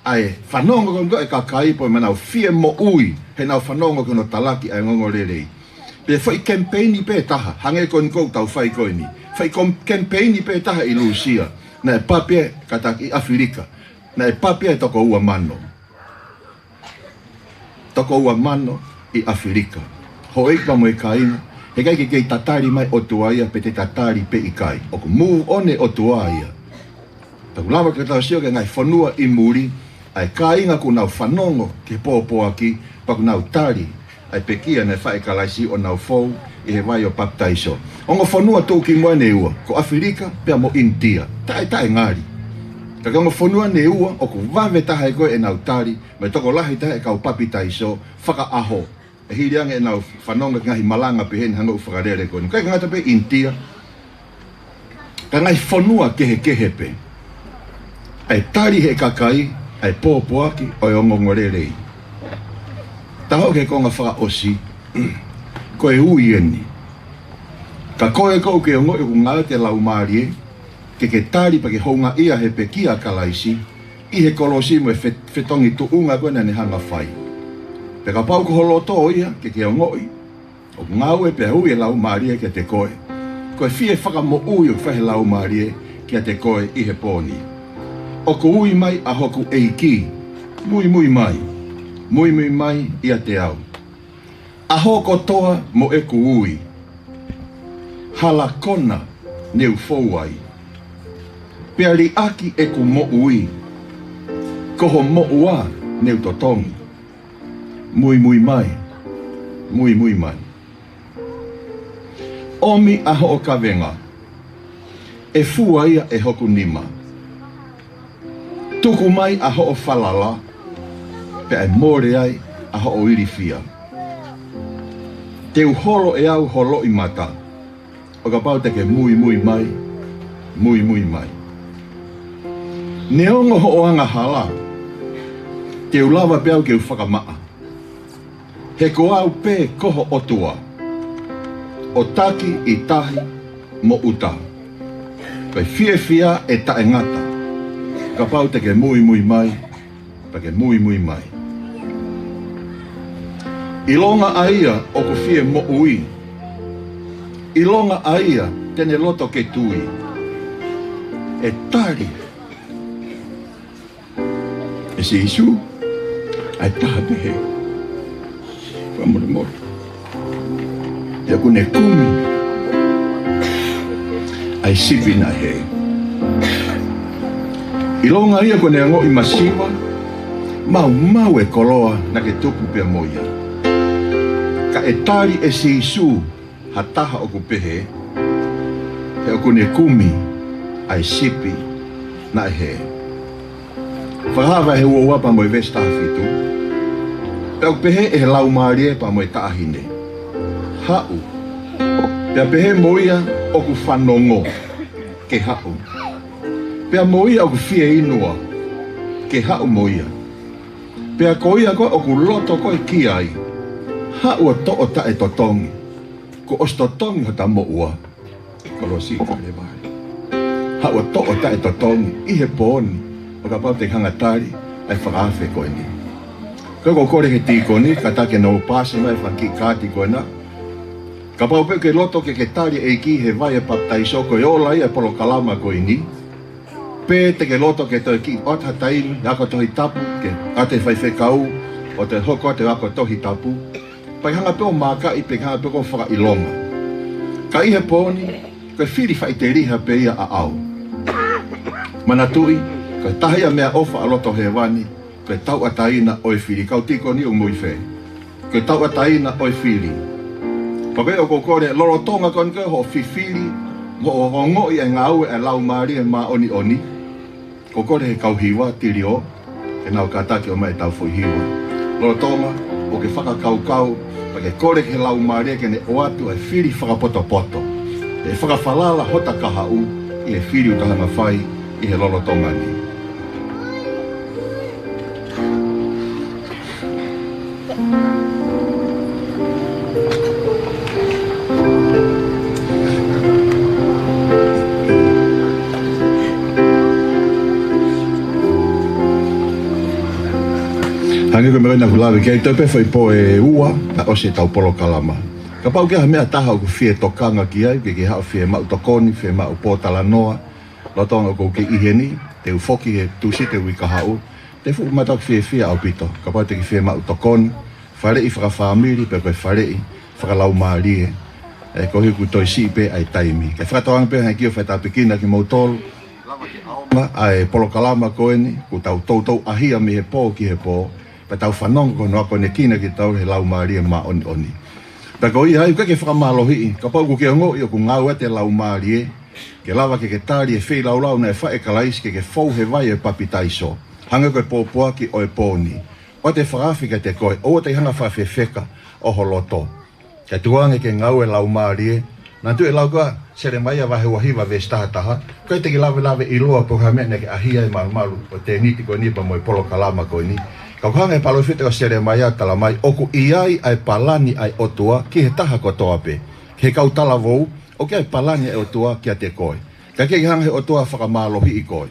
Ai, whanongo kongo e ka kaipo e manau fie mo ui, he nau whanongo kono talaki ai ngongo rerei. Pia whai campaigni pe taha, hange kon kou tau whai koe ni. Whai campaigni pe taha i Lucia, na e papia kataki i Afrika, na e papia e toko ua mano. Toko ua mano i Afrika. Ho eikpa mo e kaina, he kai kei tatari mai o tuaia pe te tatari pe i kai. O ku move one o tuaia. Taku lama ka tau sio ke ngai whanua i muri, ai kainga ku nau whanongo ke pōpō aki, pa ku nau tari, ai pe kia ne whae kalaisi o nau fou i he vai o paptaiso. Ongo whanua tō ki moa ne ua, ko Afrika pia mo India, tae ngari. Ka kongo whanua ne ua, o ku wawe taha e koe e nau tari, me toko lahi taha e kau papitaiso, whaka aho. E hirianga e nau whanonga ngahi malanga pe hen hanga u whakarere koe. Kai ka ngata pe India, ka ngai whanua kehe pe. Ai tari he kakai, ai pōpō aki, o e ongongorerei. Taho ke konga whaka osi, koe ui eni. Ka koe kou ke ongo e ku ngā te lau maarie, ke tari pa ke honga ia he pe kia kalaisi, i he kolosimo e whetongi tu unga koe ne hanga whai. Pe ka pau ko holo tō ia, ke ongoi, o ngau e pe hui e lau maarie ke te koe. Koe fie whaka mo ui o whahe lau maarie ke te koe i he pōni. O ku ui mai a hoku eiki. Mui mui mai. Mui mui mai ia te au. A hoko toa mo e ku ui. Hala kona neu fou ai. Pea li aki e ku mo ui. Koho mo ua neu totongi. Mui mui mai. Mui mui mai. Omi a ho o kawenga. E fua ia e hoku nima. Tuku mai a ho o falala. Pea e more ai a ho o irifia. Te uholo e au holo i mata. O ka pau te ke mui mui mai. Mui mui mai. Neongo ho o anga hala. Te ulawa pe au ke u whakamaa. He ko au pe koho otua. O taki i tahi mo uta. Kai fie fia e tae ngata. Ka pau te ke mui mui mai. Pa ke mui mui mai. I longa aia o ku fie mo ui. I longa aia tene loto ke tui. E tari. E si isu. Ai taha pehe. Whamore mori. Ia kune kumi. Ai sipi na he. I longa ia kone ango i masiwa. Mau e koloa na ke tupu pia moia. Ka e tari e si isu. Hataha o ku pehe. He o kune kumi. Ai sipi na he. Whahawa he ua wapa mo i vesta hafitu. Pea pehe e lau maarie pa mo i taahine. Hau. Pea pehe moia o ku whanongo. Ke hau. Pea moia o ku fie inua. Ke hau moia. Pea koia koe o ku loto koe ki ai. Hau o to o ta e totongi. Ko os totongi ho ta mo ua. Kolosi ka le vai. Hau o to o ta e totongi. Ihe poni. O ka pau te hangatari. Ai whakawhe koe ni. Koe ko kore ke tiko ni. Ka take no pasi mai whaki kāti koe na. Ka pau pe ke loto ke tari e ki he vai e paptaiso koe ola i e polo kalama koe ni. Pe te ke loto ke toi ki ota taimi. Ako tohi tapu. Ke ate whai whekau. O te hoko te ako tohi tapu. Pai hanga peo maka i pe hanga peo whaka ilonga. Ka ihe poni. Koe whiri whai te riha pe ia a au. Manatui. Koe tahia mea ofa a loto he wani. Koe tau a taina oi whiri. Kau tiko ni o mui whē. Koe tau a taina oi whiri. Pakoe o kokore loro tonga kon koe ho whiwhiri. Ho o ngo i e ngau e lau maari e ma oni oni. Kokore he kau hiwa tiri o. Ke nau kataki o mai tau fui hiwa. Loro tonga o ke whaka kau kau. Pake kore ke lau maari ke ne o atu e whiri whakapoto poto. E whakawhalala hota kahau. I e whiri utahanga whai. I he lolo tonga ni. Hangi ko merena kulawe kei taupe whai po e ua na ose tau polo kalama. Ka pau kia mea taha o ku fie tokanga ki ai, ke hao fie mau tokoni, fie mau pōtala noa, lotonga ko ke iheni, te ufoki he tusi te wika hau, te fuku matak fie au pito. Ka pau te ki fie mau tokoni, whare i whakawhamiri, pe koe whare i whakalau maarie, e kohi ku toi si pe ai taimi. Ke whakatoanga pe hai kio whaita pekina ki mautolu, ai polo kalama koeni, ku tau tautou ahia mi he pō ki he pō, pa tau whanonga ko noa kone kina ki tau he lau maaria ma oni oni. Pa ko i hai ka ke whakamalohi, ka pau ku ke ongo i o ku ngau te lau maarie, ke lawa ke tari e whi lau lau na e whae kalais ke fau he vai e papitaiso. Hanga koe pōpua ki o e pōni. O te whakawhi ke te koe, o te hanga whawhi wheka o holoto. Ke tuange ke ngau e lau maarie, nā tu e lau koa, sere mai a wahe wahiwa vestahataha, koe te ki lawe iloa po ha mene ke ahia e malu o te niti koe nipa mo i polo kalama koe ni. Kau hanga e palo white o sere mai a tala mai, oku iai ai palani ai otua ki he taha kotoa pe. He kau tala vou, o ki ai palani ai otua ki a te koe. Ka ke hanga he otua whakamalohi i koe.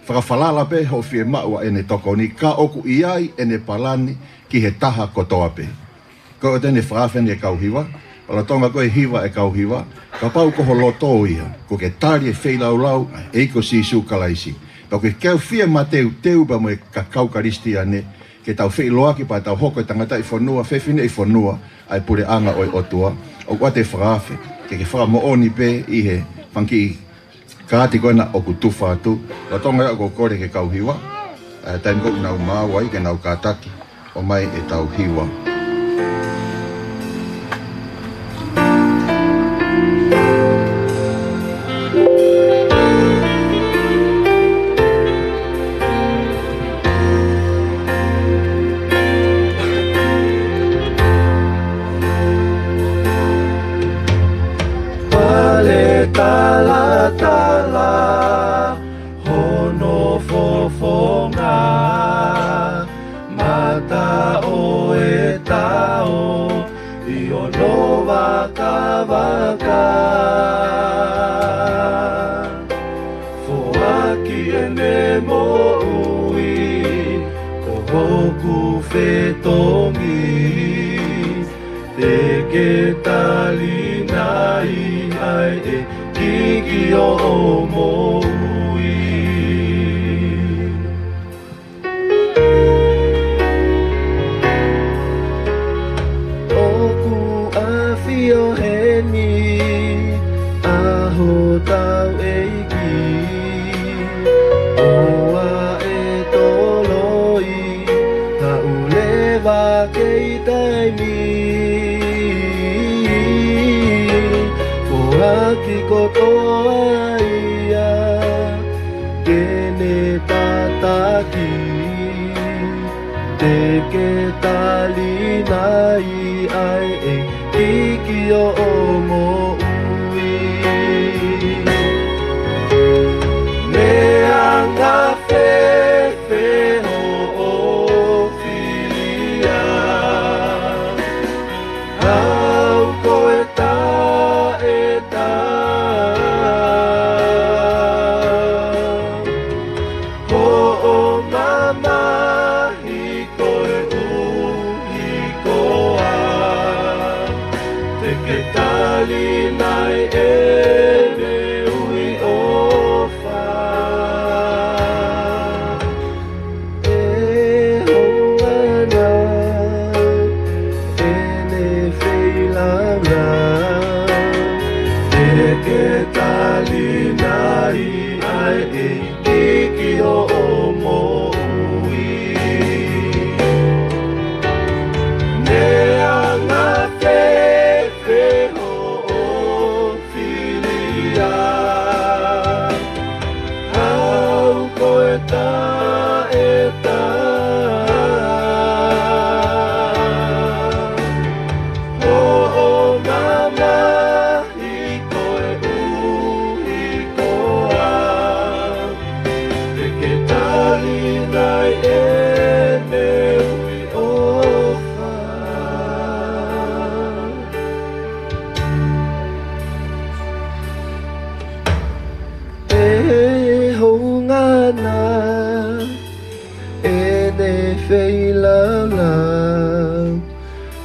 Whakawhalala pe ho fie maua ene toko ni, ka oku iai ene palani ki he taha kotoa pe. Ko o tene whaafene e kau hiwa, pala tonga koe hiwa e kau hiwa, ka pau koho loto ia, ko ke tari e wheilau lau, eiko si su kalaisi. Tau ke keu fia ma teu pa mo ka kau karisti ane, ke tau whi loa ki pa tau hoko tangata i whanua, whewhine i whanua, ai pure anga oi otua, o wate whaafe, ke wha mo oni pe i he whanki i kāti koina o ku tuwha atu, la tonga o kore ke kau hiwa, taim kou nau māwai ke nau kātaki, o mai e tau hiwa. Tala hono fofonga mata o e tao I ono waka waka Foaki e ne mo ui ko hoku whetongi te ke tali nai ai e Kiki o moui Oku a fio heni Aho tau eiki Oa e toloi Ta ulewa kei taimi Foaki kotoa ia Kene tataki Teke tali nai ai e Kiki o mo ui Ne anga fefe o filia Au koe ta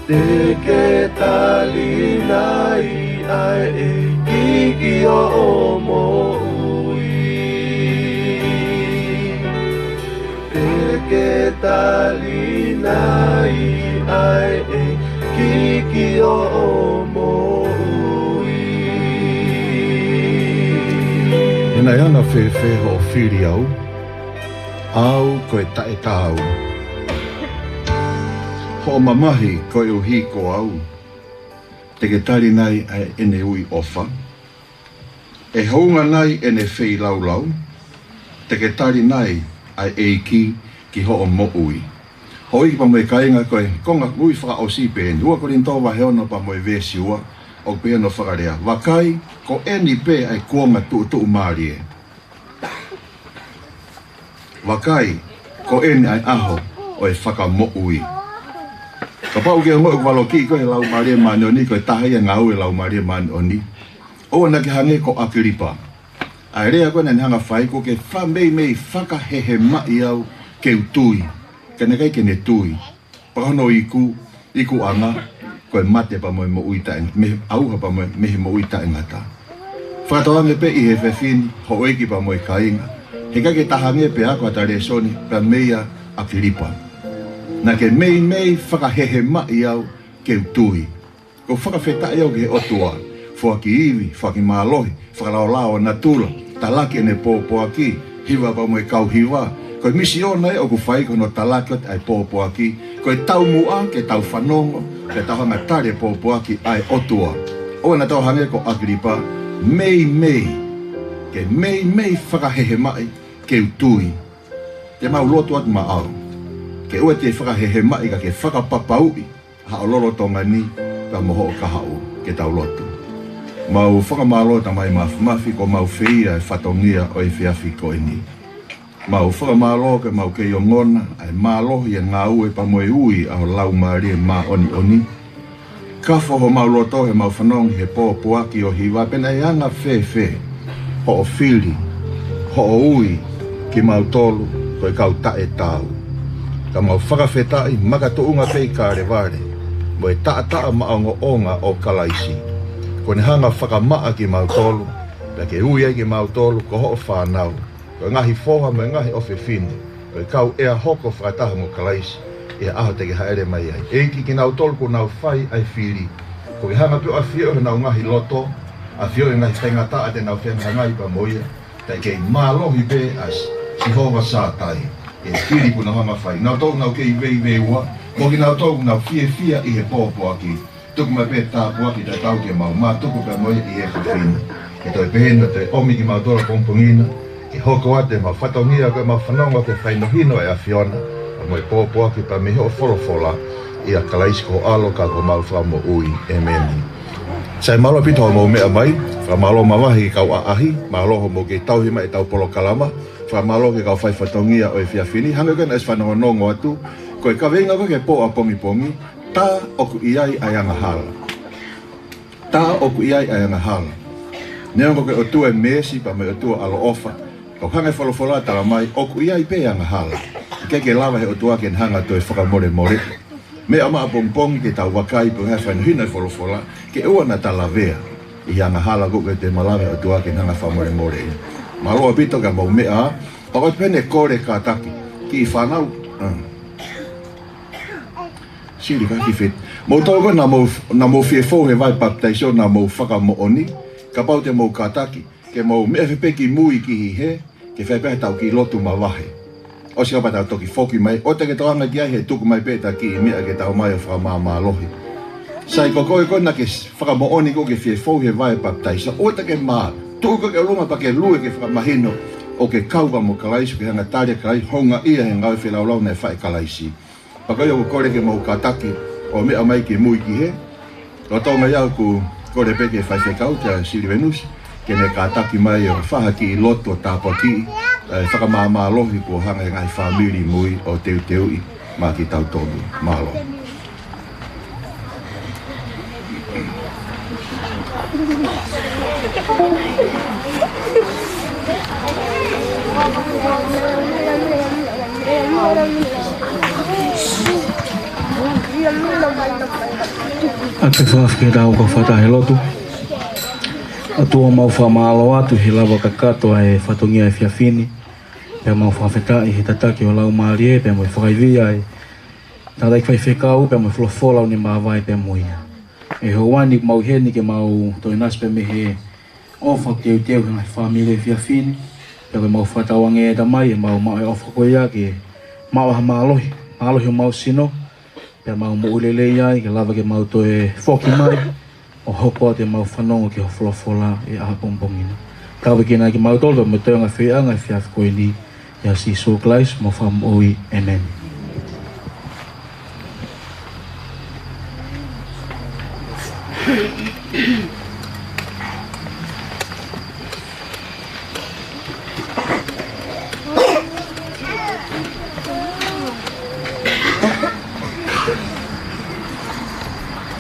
Te ke tali nai ai e kiki o mo ui Te ke tali nai ai e kiki o mo ui Ina iana whewhe ho whiri au, au koe tae tāu. Ho mamahi koe uhi ko au, te ke tari nai ai ene ui ofa. E hounga nai ene whei lau lau, te ke tari nai ai eiki ki ho o mo ui. Ho iki pa moe kainga koe, konga ui whaka o si pēni, ua korin tō waheona pa moe vēsi ua, o pēno whakarea. Wakai, ko eni pē ai kuonga tu maari e. Wakai, ko eni ai aho o e whaka mo ui. Ka pau ke ngoi walo ki koe lau maari e mani oni, koe tahai e ngau e lau maari e mani oni. Oa na ke hange ko akiripa. Ai rea koe nani hanga whai ko ke wha mei whaka hehe mai au ke utui. Kene kai kene tui. Pahono iku anga, koe mate pa moe mo uita e, me auha pa mehe mo uita e ngata. Whakatoange pe i he whewhini, ho oiki pa moe kainga, He ka ke tahange pe ako atare soni pa meia a Filipa. Na ke mei whakahehe mai au ke utui. Ko whakawhetai au ke otua. Whaki iwi, whaki mālohi, whakalao na tula. Talaki ene pōpō aki, hiwa pa moe kau hiwa. Koe misi o nei o ku whai kono talaki ai pōpō aki. Koe tau mua ke tau whanongo, ke tau hanga tare pōpō aki ai otua. O na tau hange ko Agripa, mei. Ke mei whakahehe mai ke utui. Te mau lotu atu maau. Ke ue te whakahehe mai ka ke whakapapaui. Ha o lolo tonga ni, ka moho o kahau ke tau lotu. Mau whakamalo mai mafi ko mau whia e whatongia o i whiawhi ko ini. Mau whakamalo ke mau ke iongona ai mālohi e ngā ue pa moe ui au lau maari e mā oni. Ka whoho mau loto he mau whanong he pōpuaki o hiwa pena e anga whē. Ho o whiri, ho o ui ki mau tolu ko e kau tae tau. Ka mau whakawhetai makatounga pei kāre ware. Mo e taa maongo onga o kalaisi. Ko ne hanga whakamaa ki mau tolu, pia ke ui ai ki mau tolu ko ho o whanau. Ko ngahi foha mo ngahi o whiwhini, ko e kau ea hoko whakataha mo kalaisi, ea aho te ke haere mai ai. Eiki ki nau tolu ko nau whai ai whiri. Ko ke hanga pio a whio he nau ngahi loto, a whio e ngahi tengata a te nau whenga ngai pa moia, te kei mālohi pe as si hova sātai. E whiri ku nau hanga whai. Nau tolu nau kei vei ua, mo ki nau tolu nau whia i he pōpō aki. Tuku mai pe tāpua ki te tau ke mau mā tuku pe moe i e whiwhina. Ke toi pehena te omi ki mau tora pompongina, ke hoko ate mau whatongia koe mau whanonga ke whainohino e a whiona, a moe pōpua ki pa miho wholofola i a kalaisi ko alo ka ko mau whamo ui e meni. Sai malo pito ho mau mea mai, whamalo mawahi ki kau aahi, malo ho mo ke tauhima e tau polo kalama, whamalo ke kau whai whatongia o e whiawhini, hanga kena es whanongonongo atu, koe ka venga koe ke po a pomi, tā oku iai ai anga hala. Tā oku iai ai anga hala. Nea ko ke otua e mesi pa me otua alo ofa. Ko hanga wholofola tala mai oku iai pe anga hala. Ke lava he otua ken hanga toi whakamore more. Me ama a pongpong ke tau wakai po hea whanuhina wholofola ke ua na tala vea. I anga hala ko ke te malawe otua ken hanga whamore more. Maloa pito ka mau mea. Pako pene kore ka taki. Ki whanau. Siri ka ki fit. Mo toko na mo fiefo he vai baptaiso na mo whaka mo oni. Ka pau te mo kataki. Ke mo mea whipeki mui ki hi he. Ke whaipehe tau ki lotu ma wahe. O si hapa tau toki foki mai. O te ke toanga ki ai he tuku mai pēta ki i mea ke tau mai o whakamā lohi. Sai ko koe kona ke whaka mo oni ko ke fiefo he vai baptaiso. O te ke maa. Tuku ke luma pa ke lue ke whakamahino. O ke kauwa mo kalaisu ke hanga tāre kalai. Honga ia he ngau whilau ne whai kalaisi. Pakai o kore ke mau kataki o mea mai ke mui ki he. Ko tau mai au ku kore peke whai whekau te Siri Venus. Ke ne kataki mai o whaha ki i loto tāpua ki. Whakamā lohi ko hanga e ngai whamiri mui o teu i mā ki tau tonu mālo. Ake whawhike rau ka whatahe lotu. Atua mau whamalo atu he lawa kakato e whatongia e whiawhini. Pea mau whawhetai he tataki o lau maari e, pea moi whakaivia e. Tātai whai whekau, pea moi wholofolau ni māwai pea moia. E hoani mau heni ke mau toi nas pe me he ofa teu he ngai whamile e whiawhini. Pea koe mau whatawange e tamai e mau e ofa koe ia ke mau aha mālohi. Mālohi o mau sino. Pea mau mo ulele iai ke lava ke mau toe whoki mai. O hoko te mau whanongo ke ho wholofola e aha pompongina. Kawe ki nai ki mau tolo me te anga whianga e whiawhi koe ni. Ia si so klais mo whamoi. Amen.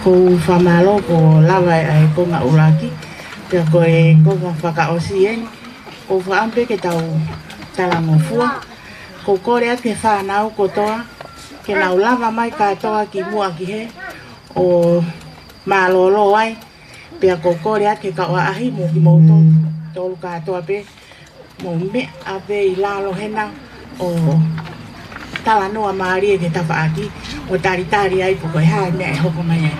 Ko whamalo ko lawai ai ko ngā uraki. Pia koe ko whakaosi e. Ko whaampe ke tau talamofua. Ko kore ake whanau ko toa. Ke nau lava mai katoa ki mua ki he. O malolo ai. Pia ko kore ake ka oa ahi mo ki mouto. Tolu katoa pe. mo me a vei lalo hena o tawa noa maari e te tawhaaki o tari ai po koe hae mea e hoko mai ai.